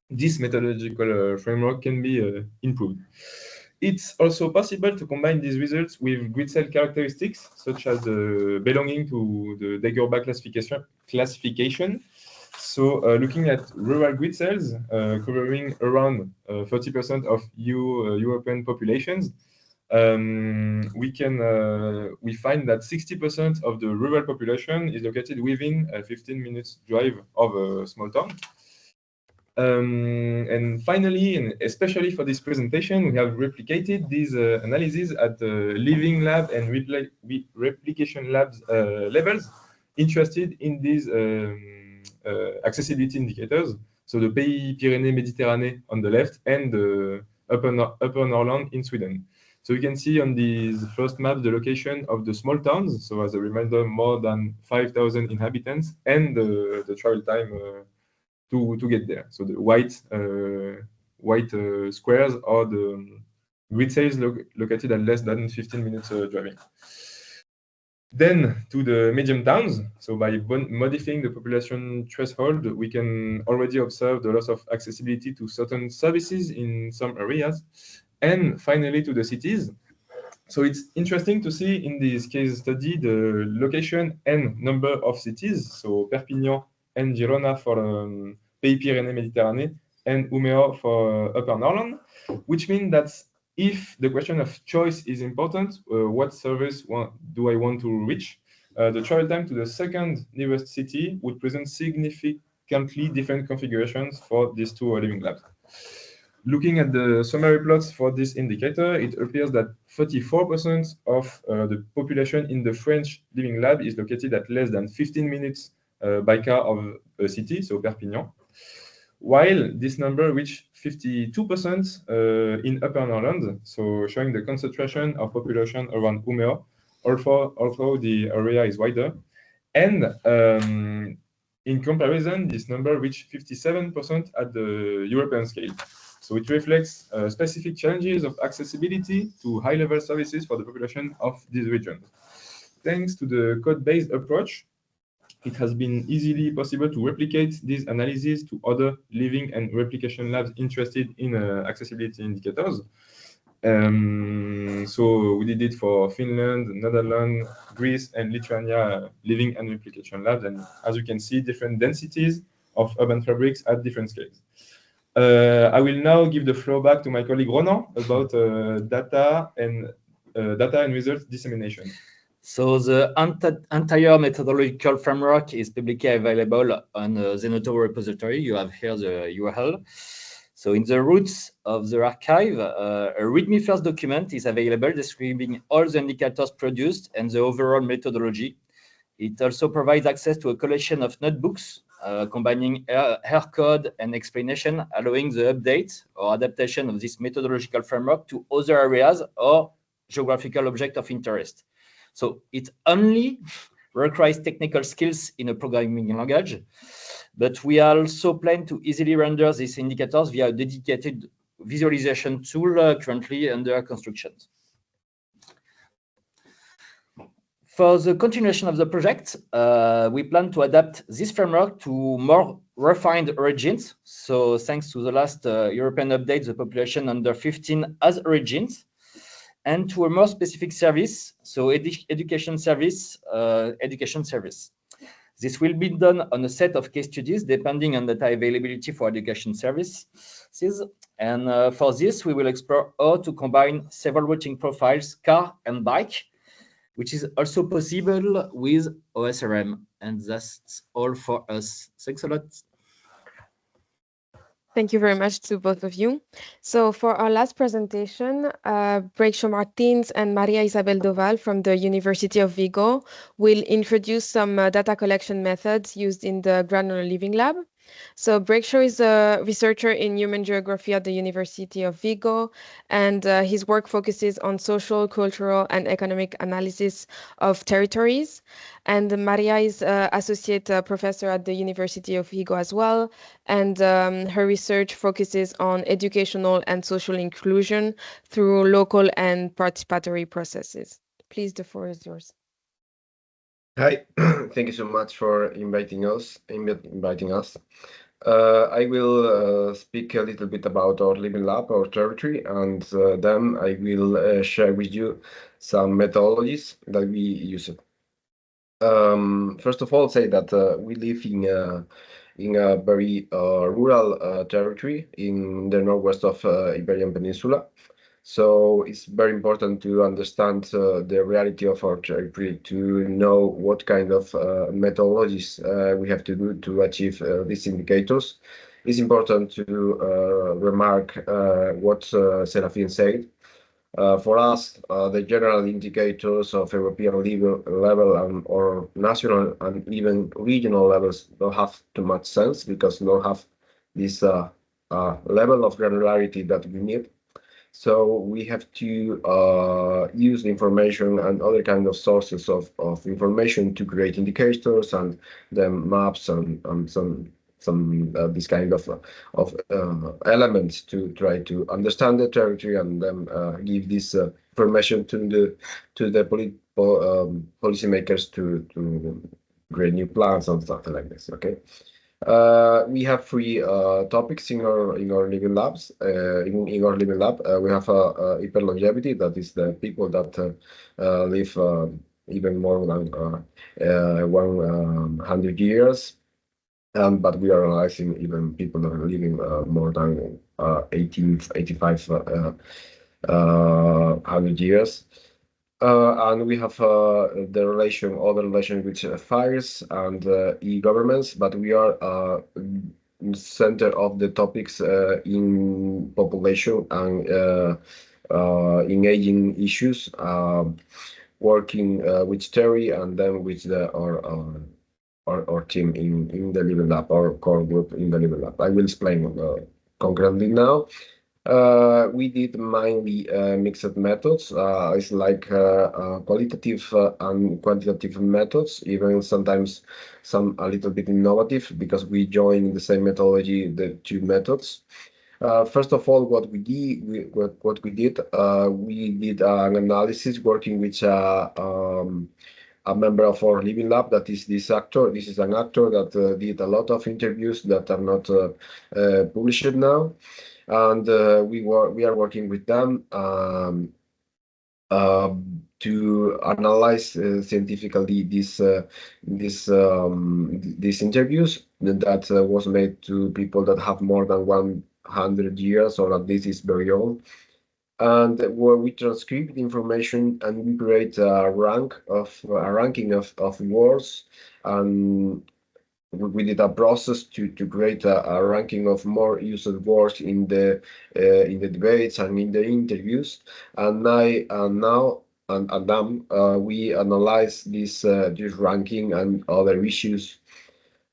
this methodological framework can be improved. It's also possible to combine these results with grid cell characteristics, such as belonging to the Daguerre classification. So looking at rural grid cells covering around 30% of European populations, we find that 60% of the rural population is located within a 15 minutes drive of a small town. And finally, and especially for this presentation, we have replicated these analyses at the living lab and replication labs levels interested in these accessibility indicators. So the Pays Pyrénées-Méditerranée on the left and the Upper Norrland in Sweden. So you can see on these first maps the location of the small towns. So as a reminder, more than 5,000 inhabitants and the travel time to get there. So the white squares are the grid cells located at less than 15 minutes driving. Then to the medium towns. So by modifying the population threshold, we can already observe the loss of accessibility to certain services in some areas. And finally to the cities. So it's interesting to see in this case study the location and number of cities. So Perpignan and Girona for Pays Pyrénées-Méditerranée and Umeå for Upper Norrland, which means that if the question of choice is important, what service do I want to reach? The travel time to the second nearest city would present significantly different configurations for these two living labs. Looking at the summary plots for this indicator, it appears that 34% of the population in the French living lab is located at less than 15 minutes by car of a city, so Perpignan, while this number reached 52% in Upper Norrland, so showing the concentration of population around Umeå, although the area is wider. And in comparison, this number reached 57% at the European scale. So it reflects specific challenges of accessibility to high-level services for the population of this region. Thanks to the code-based approach, it has been easily possible to replicate these analyses to other living and replication labs interested in accessibility indicators. So we did it for Finland, Netherlands, Greece, and Lithuania living and replication labs. And as you can see, different densities of urban fabrics at different scales. I will now give the floor back to my colleague Ronan about data and results dissemination. So the entire methodological framework is publicly available on the Zenoto repository. You have here the URL. So in the roots of the archive, a README first document is available describing all the indicators produced and the overall methodology. It also provides access to a collection of notebooks combining hair code and explanation, allowing the update or adaptation of this methodological framework to other areas or geographical objects of interest. So it only requires technical skills in a programming language, but we also plan to easily render these indicators via a dedicated visualization tool currently under construction. For the continuation of the project, we plan to adapt this framework to more refined origins. So thanks to the last European update, the population under 15 has origins. And to a more specific service, so education service. This will be done on a set of case studies depending on data availability for education services. And for this, we will explore how to combine several routing profiles, car and bike, which is also possible with OSRM. And that's all for us. Thanks a lot. Thank you very much to both of you. So for our last presentation, Breakshaw Martins and Maria Isabel Doval from the University of Vigo will introduce some data collection methods used in the Granular Living Lab. So Breakshaw is a researcher in human geography at the University of Vigo, and his work focuses on social, cultural, and economic analysis of territories. And Maria is associate professor at the University of Vigo as well, and her research focuses on educational and social inclusion through local and participatory processes. Please, the floor is yours. Hi, thank you so much for inviting us. I will speak a little bit about our living lab, our territory, and then I will share with you some methodologies that we use. First of all, say that we live in a very rural territory in the northwest of Iberian Peninsula. So it's very important to understand the reality of our territory, to know what kind of methodologies we have to do to achieve these indicators. It's important to remark what Serafin said. For us, the general indicators of European level or national and even regional levels don't have too much sense because they don't have this level of granularity that we need. So we have to use the information and other kind of sources of information to create indicators and then maps and some this kind of elements to try to understand the territory and then give this information to the policymakers to create new plans and something like this. Okay. We have three topics in our living labs. In our living lab, we have hyper longevity. That is the people that live even more than 100 years. But we are analyzing even people that are living more than 100 years. And we have the other relation with fires and e-governments, but we are center of the topics in population and in aging issues, working with Terry and then with our team in the living lab, our core group in the living lab. I will explain concretely now. We did mainly mixed methods. It's like qualitative and quantitative methods, even sometimes some a little bit innovative because we join the same methodology, the two methods. First of all, what we did, we did an analysis working with a member of our living lab, that is this actor. This is an actor that did a lot of interviews that are not published now. And we are working with them to analyze scientifically these interviews that was made to people that have more than 100 years, or at least is very old. And where we transcribe the information and we create a ranking of words, and we did a process to create a ranking of more used words in the debates and in the interviews. And now we analyze this ranking and other issues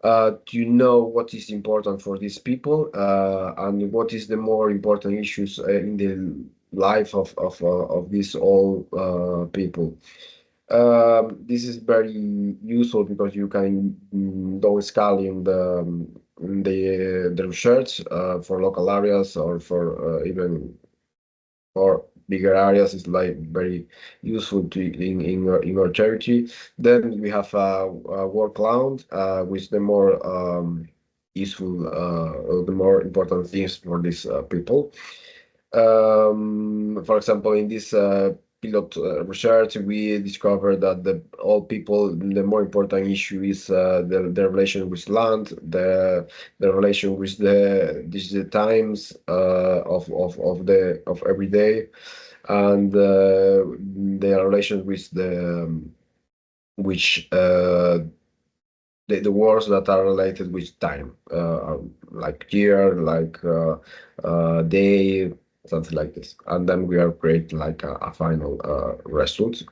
to know what is important for these people and what is the more important issues in the life of these old people. This is very useful because you can downscaling the research for local areas or for even for bigger areas. Is like very useful in our territory. Then we have a word cloud with the more useful, the more important things for these people. For example, in this pilot research, we discovered that all people, the more important issue is the relation with land, the relation with the times of every day, and the relation with the words that are related with time, like year, like day, something like this. And then we are creating like a final result.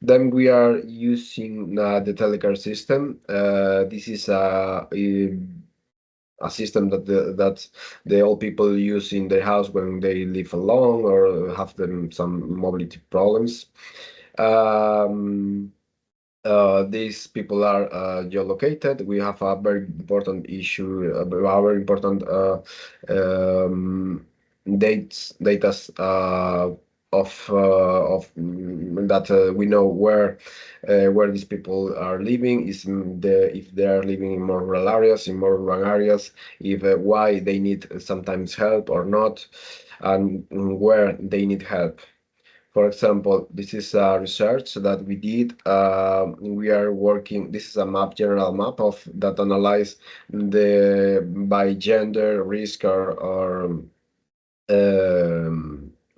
Then we are using the telecare system. This is a system that the old people use in their house when they live alone or have some mobility problems. These people are geolocated. We have a very important issue, a very important data of that we know where these people are living, is if they are living in more rural areas, in more urban areas, if why they need sometimes help or not, and where they need help. For example, this is a research that we did. We are working. This is a general map that analyze by gender, risk, or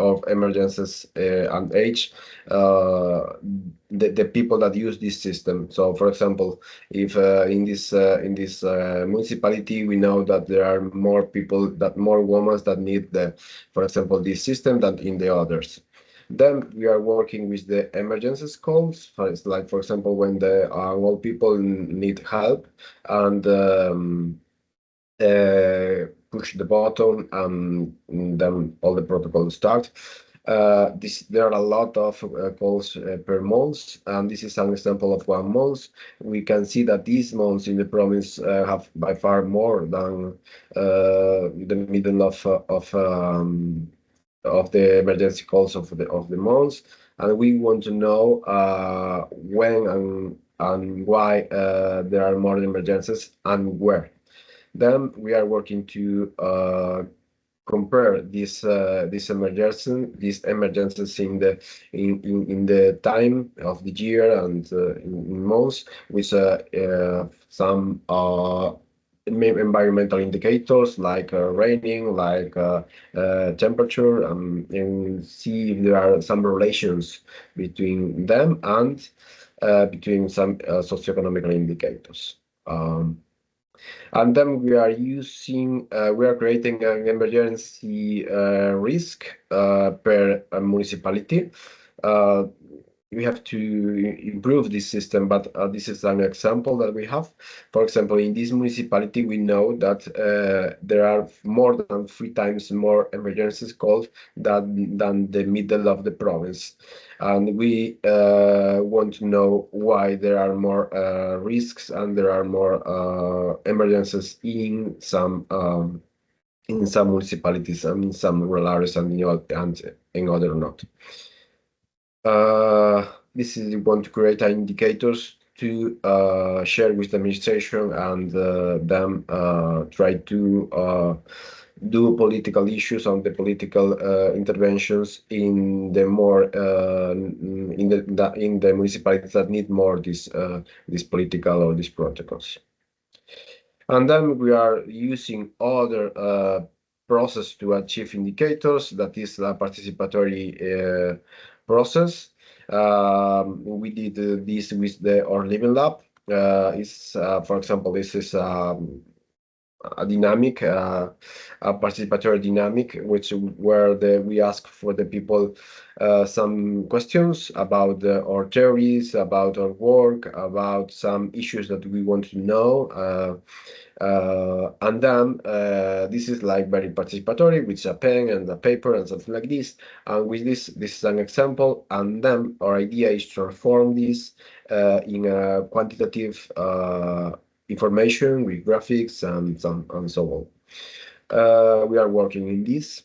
of emergencies and age, the people that use this system. So, for example, if in this municipality we know that there are more women that need for example, this system than in the others. Then we are working with the emergencies calls. It's like, for example, when the old people need help and push the button and then all the protocols start. There are a lot of calls per month, and this is an example of 1 month. We can see that these months in the province have by far more than the middle of the emergency calls of the months, and we want to know when and why there are more emergencies and where. Then we are working to compare these emergencies in the time of the year and in months with some environmental indicators like raining, like temperature, and see if there are some relations between them and between some socioeconomic indicators. And then we are creating an emergency risk per municipality. We have to improve this system, but this is an example that we have. For example, in this municipality, we know that there are more than 3 times more emergencies called than the middle of the province. And we want to know why there are more risks and there are more emergencies in some municipalities and in some rural areas and in other not. This is we want to create indicators to share with the administration and them try to do political issues on the political interventions in the more in the municipalities that need more this political or these protocols. And then we are using other process to achieve indicators, that is a participatory process. We did this with our Living Lab. For example, this is a dynamic, a participatory dynamic, where we ask for the people some questions about our theories, about our work, about some issues that we want to know. And then this is like very participatory with a pen and a paper and something like this. And with this is an example. And then our idea is to transform this in a quantitative information with graphics and so on. We are working in this.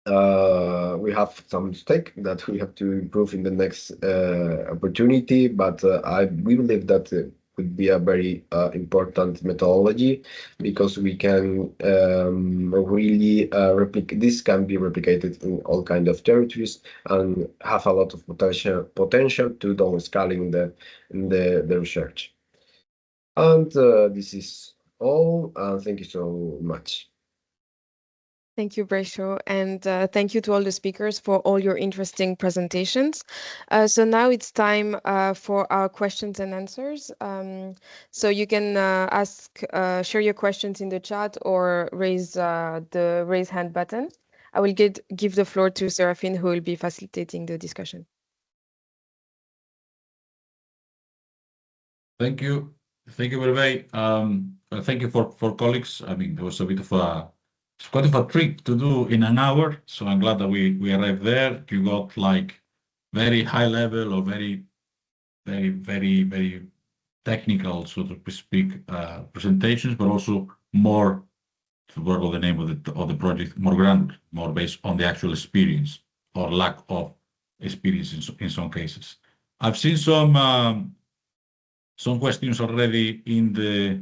We have some stake that we have to improve in the next opportunity, but we believe that could be a very important methodology, because we can really replicate. This can be replicated in all kind of territories and have a lot of potential to downscaling the research. And this is all. Thank you so much. Thank you, Brescio, and thank you to all the speakers for all your interesting presentations. So now it's time for our questions and answers. So you can share your questions in the chat or raise the raise hand button. I will give the floor to Serafine, who will be facilitating the discussion. Thank you. Thank you, Hervé. Thank you for colleagues. I mean, there was a bit of it's quite of a trick to do in an hour, so I'm glad that we arrived there. You got like very high level or very technical, so to speak, presentations, but also more, to work on the name of the project, more granular, more based on the actual experience or lack of experience in some cases. I've seen some questions already in the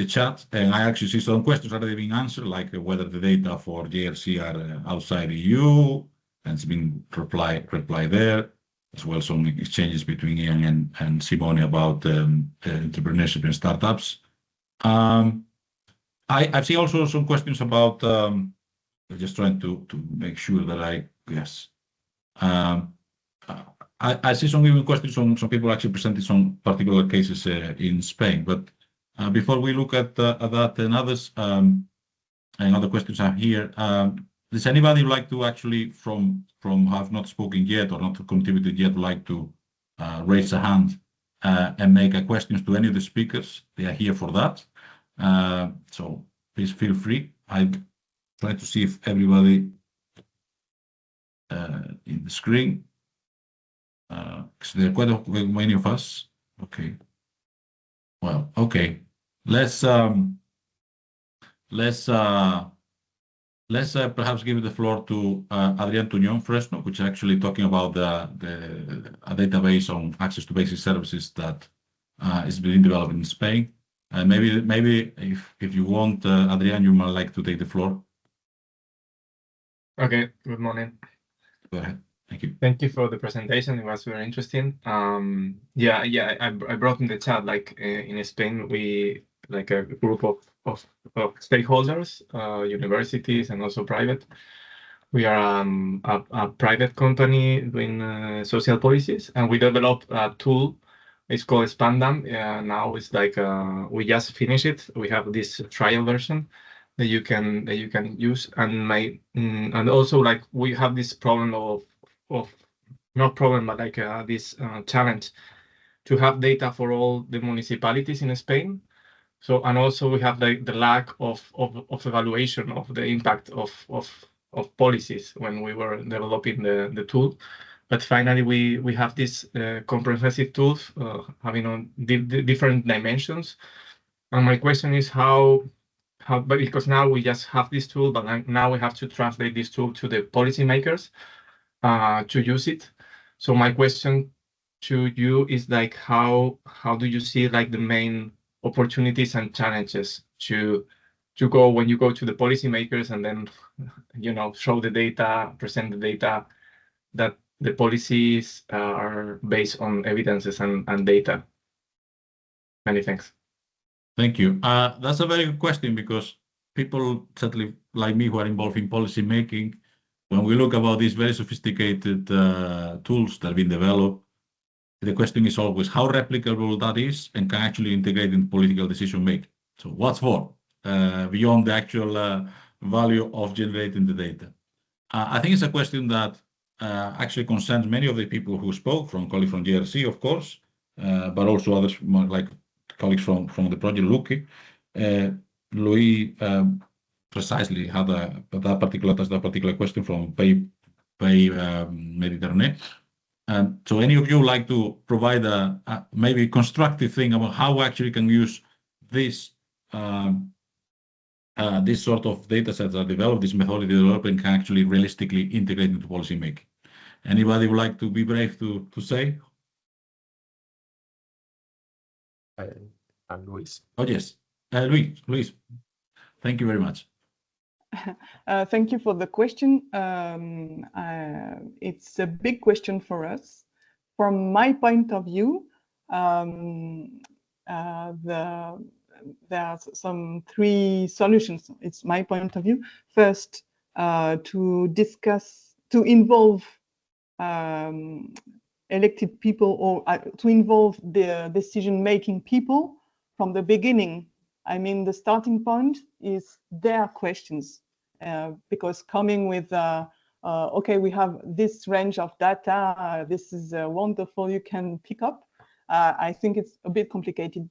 chat, and I actually see some questions already being answered, like whether the data for JRC are outside EU, and it's been replied there, as well as some exchanges between Ian and Simone about entrepreneurship and startups. I've seen also some questions about, just trying to make sure that I see some even questions from some people actually presented some particular cases in Spain. But before we look at that and others, and other questions are here, does anybody like to actually, from have not spoken yet or not contributed yet, like to raise a hand and make a question to any of the speakers? They are here for that. So please feel free. I try to see if everybody in the screen. Because there are quite many of us. Okay. Well, okay. Let's perhaps give the floor to Adrián Tuñón Fresno, which is actually talking about a database on access to basic services that is being developed in Spain. Maybe if you want, Adrián, you might like to take the floor. Okay. Good morning. Go ahead. Thank you. Thank you for the presentation. It was very interesting. I brought in the chat, like in Spain, we like a group of stakeholders, universities and also private. We are a private company doing social policies, and we developed a tool. It's called Spandam. Now it's like we just finished it. We have this trial version that you can use, and also like we have this problem of not problem, but like this challenge to have data for all the municipalities in Spain. So, and also we have the lack of evaluation of the impact of policies when we were developing the tool. But finally, we have this comprehensive tools having on different dimensions. And my question is but because now we just have this tool, but now we have to translate this tool to the policymakers to use it. So my question to you is like, how do you see like the main opportunities and challenges to go when you go to the policymakers and then, show the data, present the data, that the policies are based on evidences and data? Many thanks. Thank you. That's a very good question, because people, certainly like me, who are involved in policy making, when we look about these very sophisticated tools that have been developed, the question is always how replicable that is and can actually integrate in political decision making. So what's for beyond the actual value of generating the data? I think it's a question that actually concerns many of the people who spoke, from colleagues from GRC, of course, but also others like colleagues from the project Luki. Louis precisely had that particular question from Pay Mediterranean. So any of you like to provide a maybe constructive thing about how we actually can use this sort of data sets that are developed, this methodology developed, and can actually realistically integrate into policy making? Anybody would like to be brave to say? and Luis. Oh, yes. Luis, thank you very much. Thank you for the question. It's a big question for us. From my point of view, there are some three solutions. It's my point of view. First, to involve elected people, or to involve the decision-making people from the beginning. I mean, the starting point is their questions, because coming with, okay, we have this range of data, this is wonderful, you can pick up. I think it's a bit complicated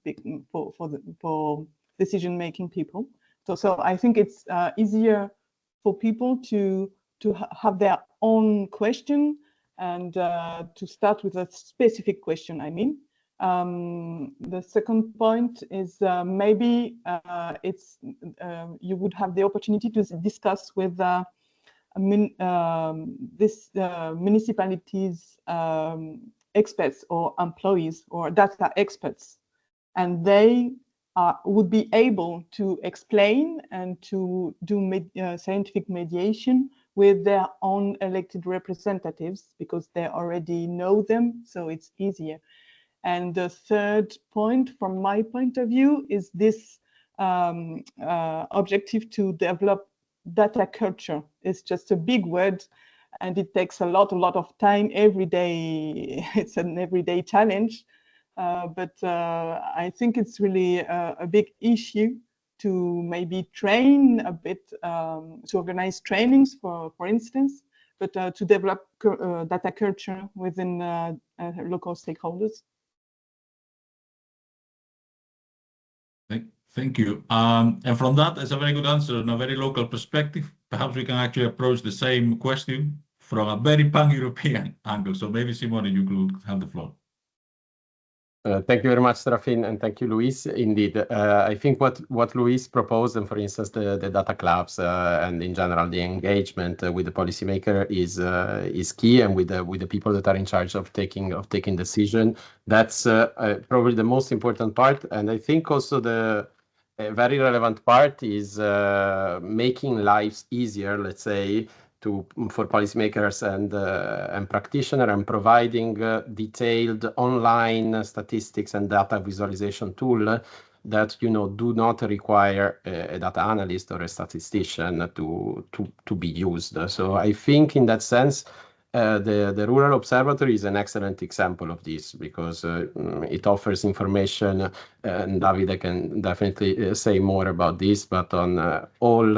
for decision-making people. So I think it's easier for people to have their own question and to start with a specific question, I mean. The second point is maybe you would have the opportunity to discuss with municipalities experts or employees or data experts, and they would be able to explain and to do scientific mediation with their own elected representatives, because they already know them, so it's easier. And the third point, from my point of view, is this objective to develop data culture. It's just a big word, and it takes a lot of time every day. It's an everyday challenge, but I think it's really a big issue to maybe train a bit, to organize trainings, for instance, but to develop data culture within local stakeholders. Thank you. And from that, it's a very good answer and a very local perspective. Perhaps we can actually approach the same question from a very pan-European angle. So maybe, Simone, you could have the floor. Thank you very much, Serafin, and thank you, Luis. Indeed, I think what Luis proposed, and for instance, the data clubs and in general the engagement with the policymaker is key, and with the people that are in charge of taking decision. That's probably the most important part, and I think also the very relevant part is making lives easier, let's say, for policymakers and practitioners, and providing detailed online statistics and data visualization tool that do not require a data analyst or a statistician to be used. So I think in that sense, the Rural Observatory is an excellent example of this, because it offers information, and Davide can definitely say more about this, but on all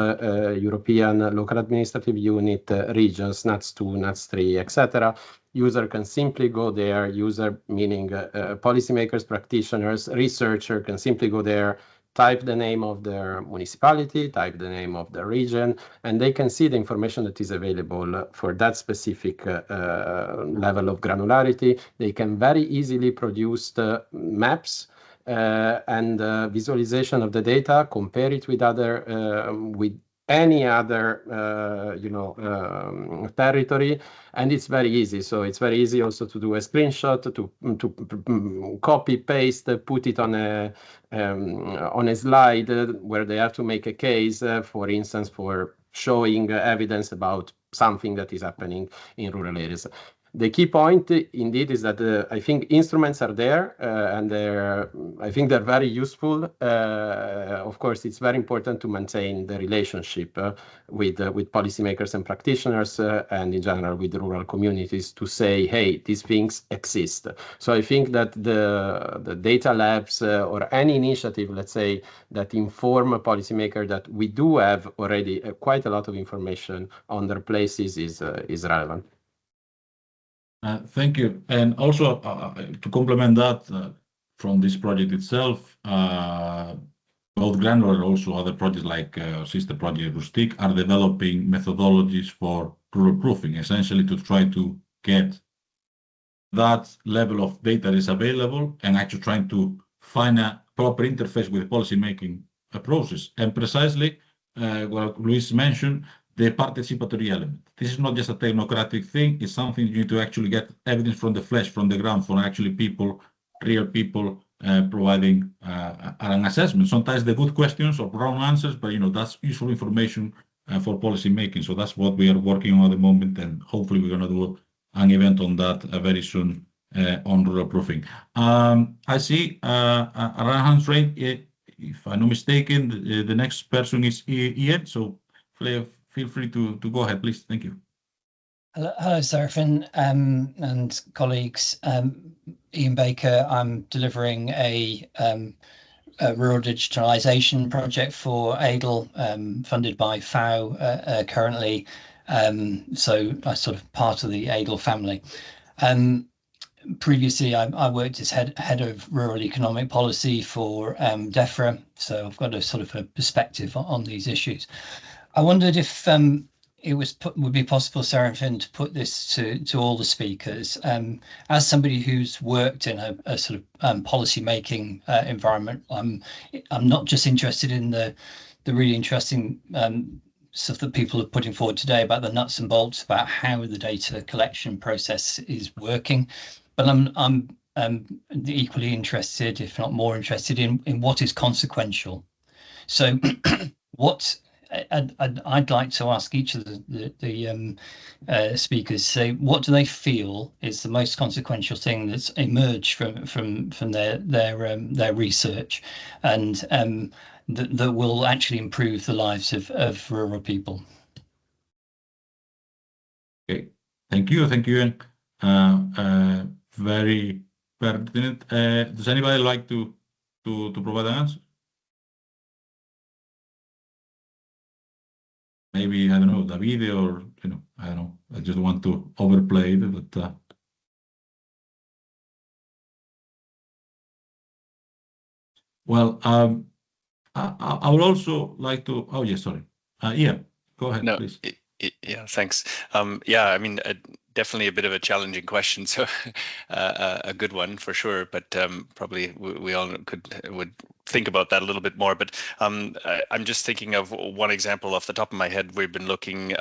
European local administrative unit, regions, NUTS 2, NUTS 3, etc. User can simply go there, user meaning policymakers, practitioners, researcher can simply go there, type the name of their municipality, type the name of the region, and they can see the information that is available for that specific level of granularity. They can very easily produce the maps and visualization of the data, compare it with any other territory, and it's very easy. So it's very easy also to do a screenshot, to copy paste, put it on a slide where they have to make a case, for instance, for showing evidence about something that is happening in rural areas. The key point, indeed, is that I think instruments are there, and I think they're very useful. Of course, it's very important to maintain the relationship with policymakers and practitioners, and in general with the rural communities, to say, hey, these things exist. So I think that the data labs or any initiative, let's say, that inform a policymaker that we do have already quite a lot of information on their places is relevant. Thank you. And also to complement that, from this project itself, both Granular and also other projects like sister project Rustic are developing methodologies for rural proofing, essentially to try to get that level of data that is available and actually trying to find a proper interface with the policy-making process. And precisely what Luis mentioned, the participatory element. This is not just a technocratic thing, it's something you need to actually get evidence from the flesh, from the ground, from actually people, real people providing an assessment. Sometimes the good questions or wrong answers, but that's useful information for policy making. So that's what we are working on at the moment, and hopefully we're going to do an event on that very soon on rural proofing. I see a hands raised. If I'm not mistaken, the next person is Ian. So feel free to go ahead, please. Thank you. Hello, Serafin and colleagues. Ian Baker. I'm delivering a rural digitalization project for ADL, funded by FAO currently. So I'm sort of part of the ADL family. Previously, I worked as head of rural economic policy for DEFRA, so I've got a sort of a perspective on these issues. I wondered if would be possible, Serafin, to put this to all the speakers. As somebody who's worked in a sort of policy making environment, I'm not just interested in the really interesting stuff that people are putting forward today about the nuts and bolts about how the data collection process is working, but I'm equally interested, if not more interested, in what is consequential. So I'd like to ask each of the speakers, say, what do they feel is the most consequential thing that's emerged from their research, and that will actually improve the lives of rural people. Okay, thank you, Ian. Very pertinent. Does anybody like to provide an answer? Maybe, I don't know, David, or I don't know. I just want to overplay it, but well, I would also like to. Oh, yes, sorry. Yeah, go ahead, please. Yeah, thanks. Yeah, I mean, definitely a bit of a challenging question, so a good one for sure. But probably we all would think about that a little bit more. But I'm just thinking of one example off the top of my head. We've been looking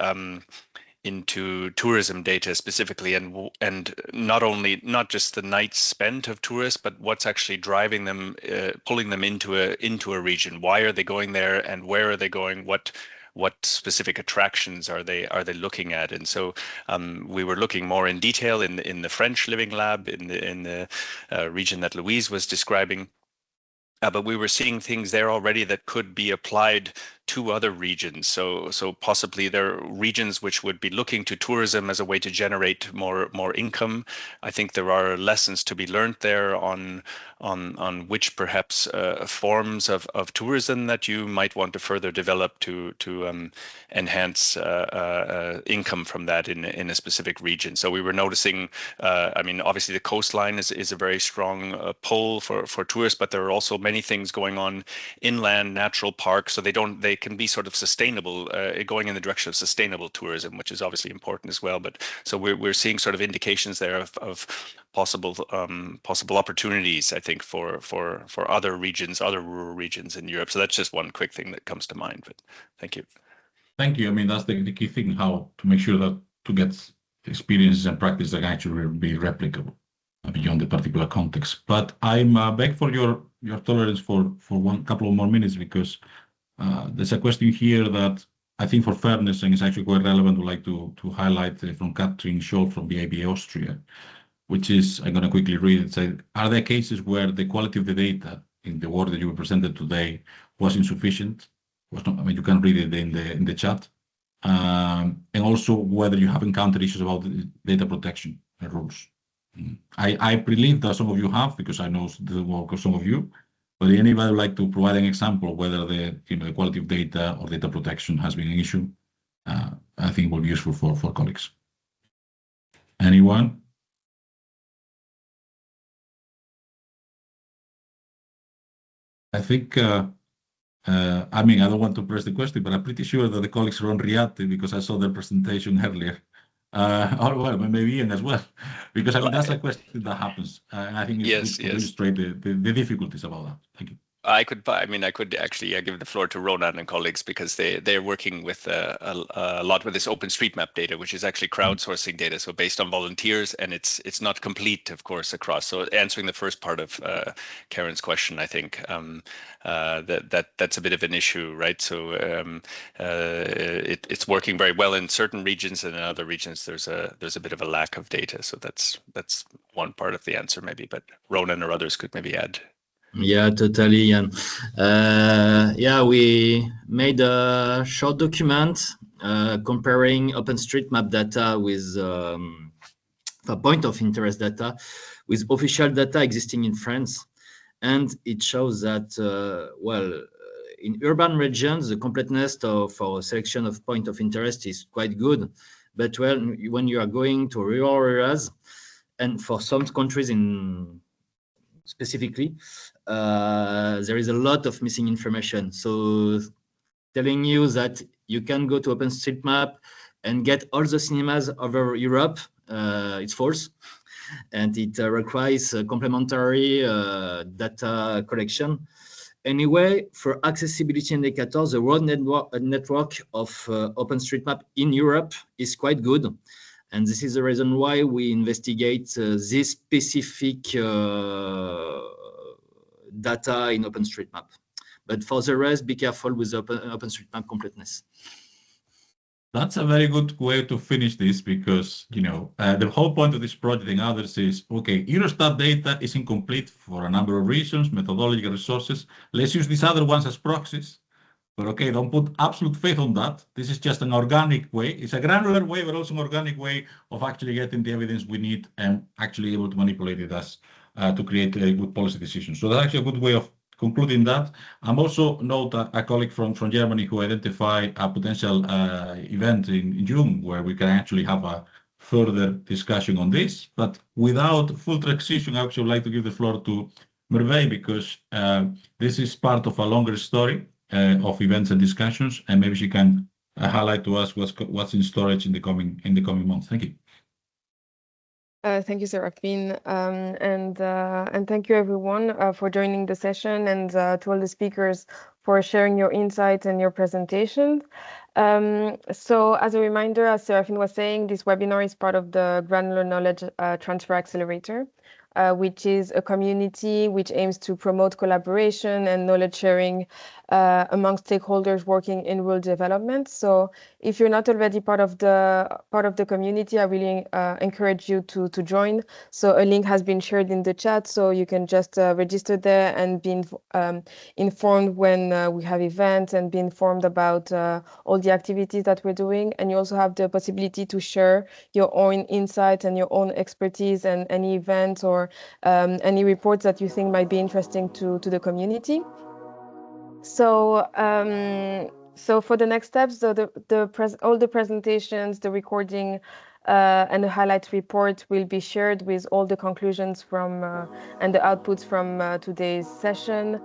into tourism data specifically, and not just the nights spent of tourists, but what's actually driving them, pulling them into a region. Why are they going there, and where are they going? What specific attractions are they looking at? And so we were looking more in detail in the French Living Lab in the region that Louise was describing. But we were seeing things there already that could be applied to other regions. So possibly there are regions which would be looking to tourism as a way to generate more income. I think there are lessons to be learned there on which perhaps forms of tourism that you might want to further develop to enhance income from that in a specific region. So we were noticing, I mean, obviously the coastline is a very strong pull for tourists, but there are also many things going on inland, natural parks, so they can be sort of sustainable, going in the direction of sustainable tourism, which is obviously important as well. But so we're seeing sort of indications there of possible opportunities, I think, for other regions, other rural regions in Europe. So that's just one quick thing that comes to mind. But thank you. Thank you. I mean, that's the key thing, how to make sure that to get experiences and practice that actually be replicable beyond the particular context. But I'm back for your tolerance for one couple of more minutes, because there's a question here that I think, for fairness, and it's actually quite relevant, would like to highlight from Katrin Scholl from the ABA Austria, which is, I'm going to quickly read it. Say, are there cases where the quality of the data in the work that you presented today was insufficient? Was not, I mean, you can read it in the chat, and also whether you have encountered issues about the data protection rules. I believe that some of you have, because I know the work of some of you. But anybody would like to provide an example of whether the quality of data or data protection has been an issue? I think will be useful for colleagues. Anyone? I think, I mean, I don't want to press the question, but I'm pretty sure that the colleagues are on Riate, because I saw their presentation earlier. Or well, maybe Ian as well, because I mean, that's a question that happens. And I think it's good to illustrate the difficulties about that. Thank you. I could actually give the floor to Ronan and colleagues, because they're working with a lot with this OpenStreetMap data, which is actually crowdsourcing data, so based on volunteers, and it's not complete, of course, across. So answering the first part of Karen's question, I think that's a bit of an issue, right? So it's working very well in certain regions, and in other regions there's a bit of a lack of data. So that's one part of the answer maybe, but Ronan or others could maybe add. Yeah, totally. And yeah, we made a short document comparing OpenStreetMap data with the point of interest data with official data existing in France. And it shows that, well, in urban regions, the completeness of our selection of point of interest is quite good. But when you are going to rural areas, and for some countries specifically, there is a lot of missing information. So telling you that you can go to OpenStreetMap and get all the cinemas over Europe, it's false. And it requires complementary data collection. Anyway, for accessibility indicators, the world network of OpenStreetMap in Europe is quite good. And this is the reason why we investigate this specific data in OpenStreetMap. But for the rest, be careful with OpenStreetMap completeness. That's a very good way to finish this, because the whole point of this project and others is, okay, Eurostat data is incomplete for a number of reasons, methodological resources. Let's use these other ones as proxies. But okay, don't put absolute faith on that. This is just an organic way. It's a granular way, but also an organic way of actually getting the evidence we need and actually able to manipulate it as to create a good policy decisions. So that's actually a good way of concluding that. I'm also note a colleague from Germany who identified a potential event in June where we can actually have a further discussion on this. But without full transition, I actually would like to give the floor to Merveille, because this is part of a longer story of events and discussions, and maybe she can highlight to us what's in storage in the coming months. Thank you. Thank you, Serafin, and thank you everyone for joining the session, and to all the speakers for sharing your insights and your presentations. So as a reminder, as Serafin was saying, this webinar is part of the Granular Knowledge Transfer Accelerator, which is a community which aims to promote collaboration and knowledge sharing among stakeholders working in rural development. So if you're not already part of the community, I really encourage you to join. So a link has been shared in the chat, so you can just register there and be informed when we have events, and be informed about all the activities that we're doing. And you also have the possibility to share your own insights and your own expertise and any events or any reports that you think might be interesting to the community. So so for the next steps, all the presentations, the recording, and the highlights report will be shared with all the conclusions from and the outputs from today's session.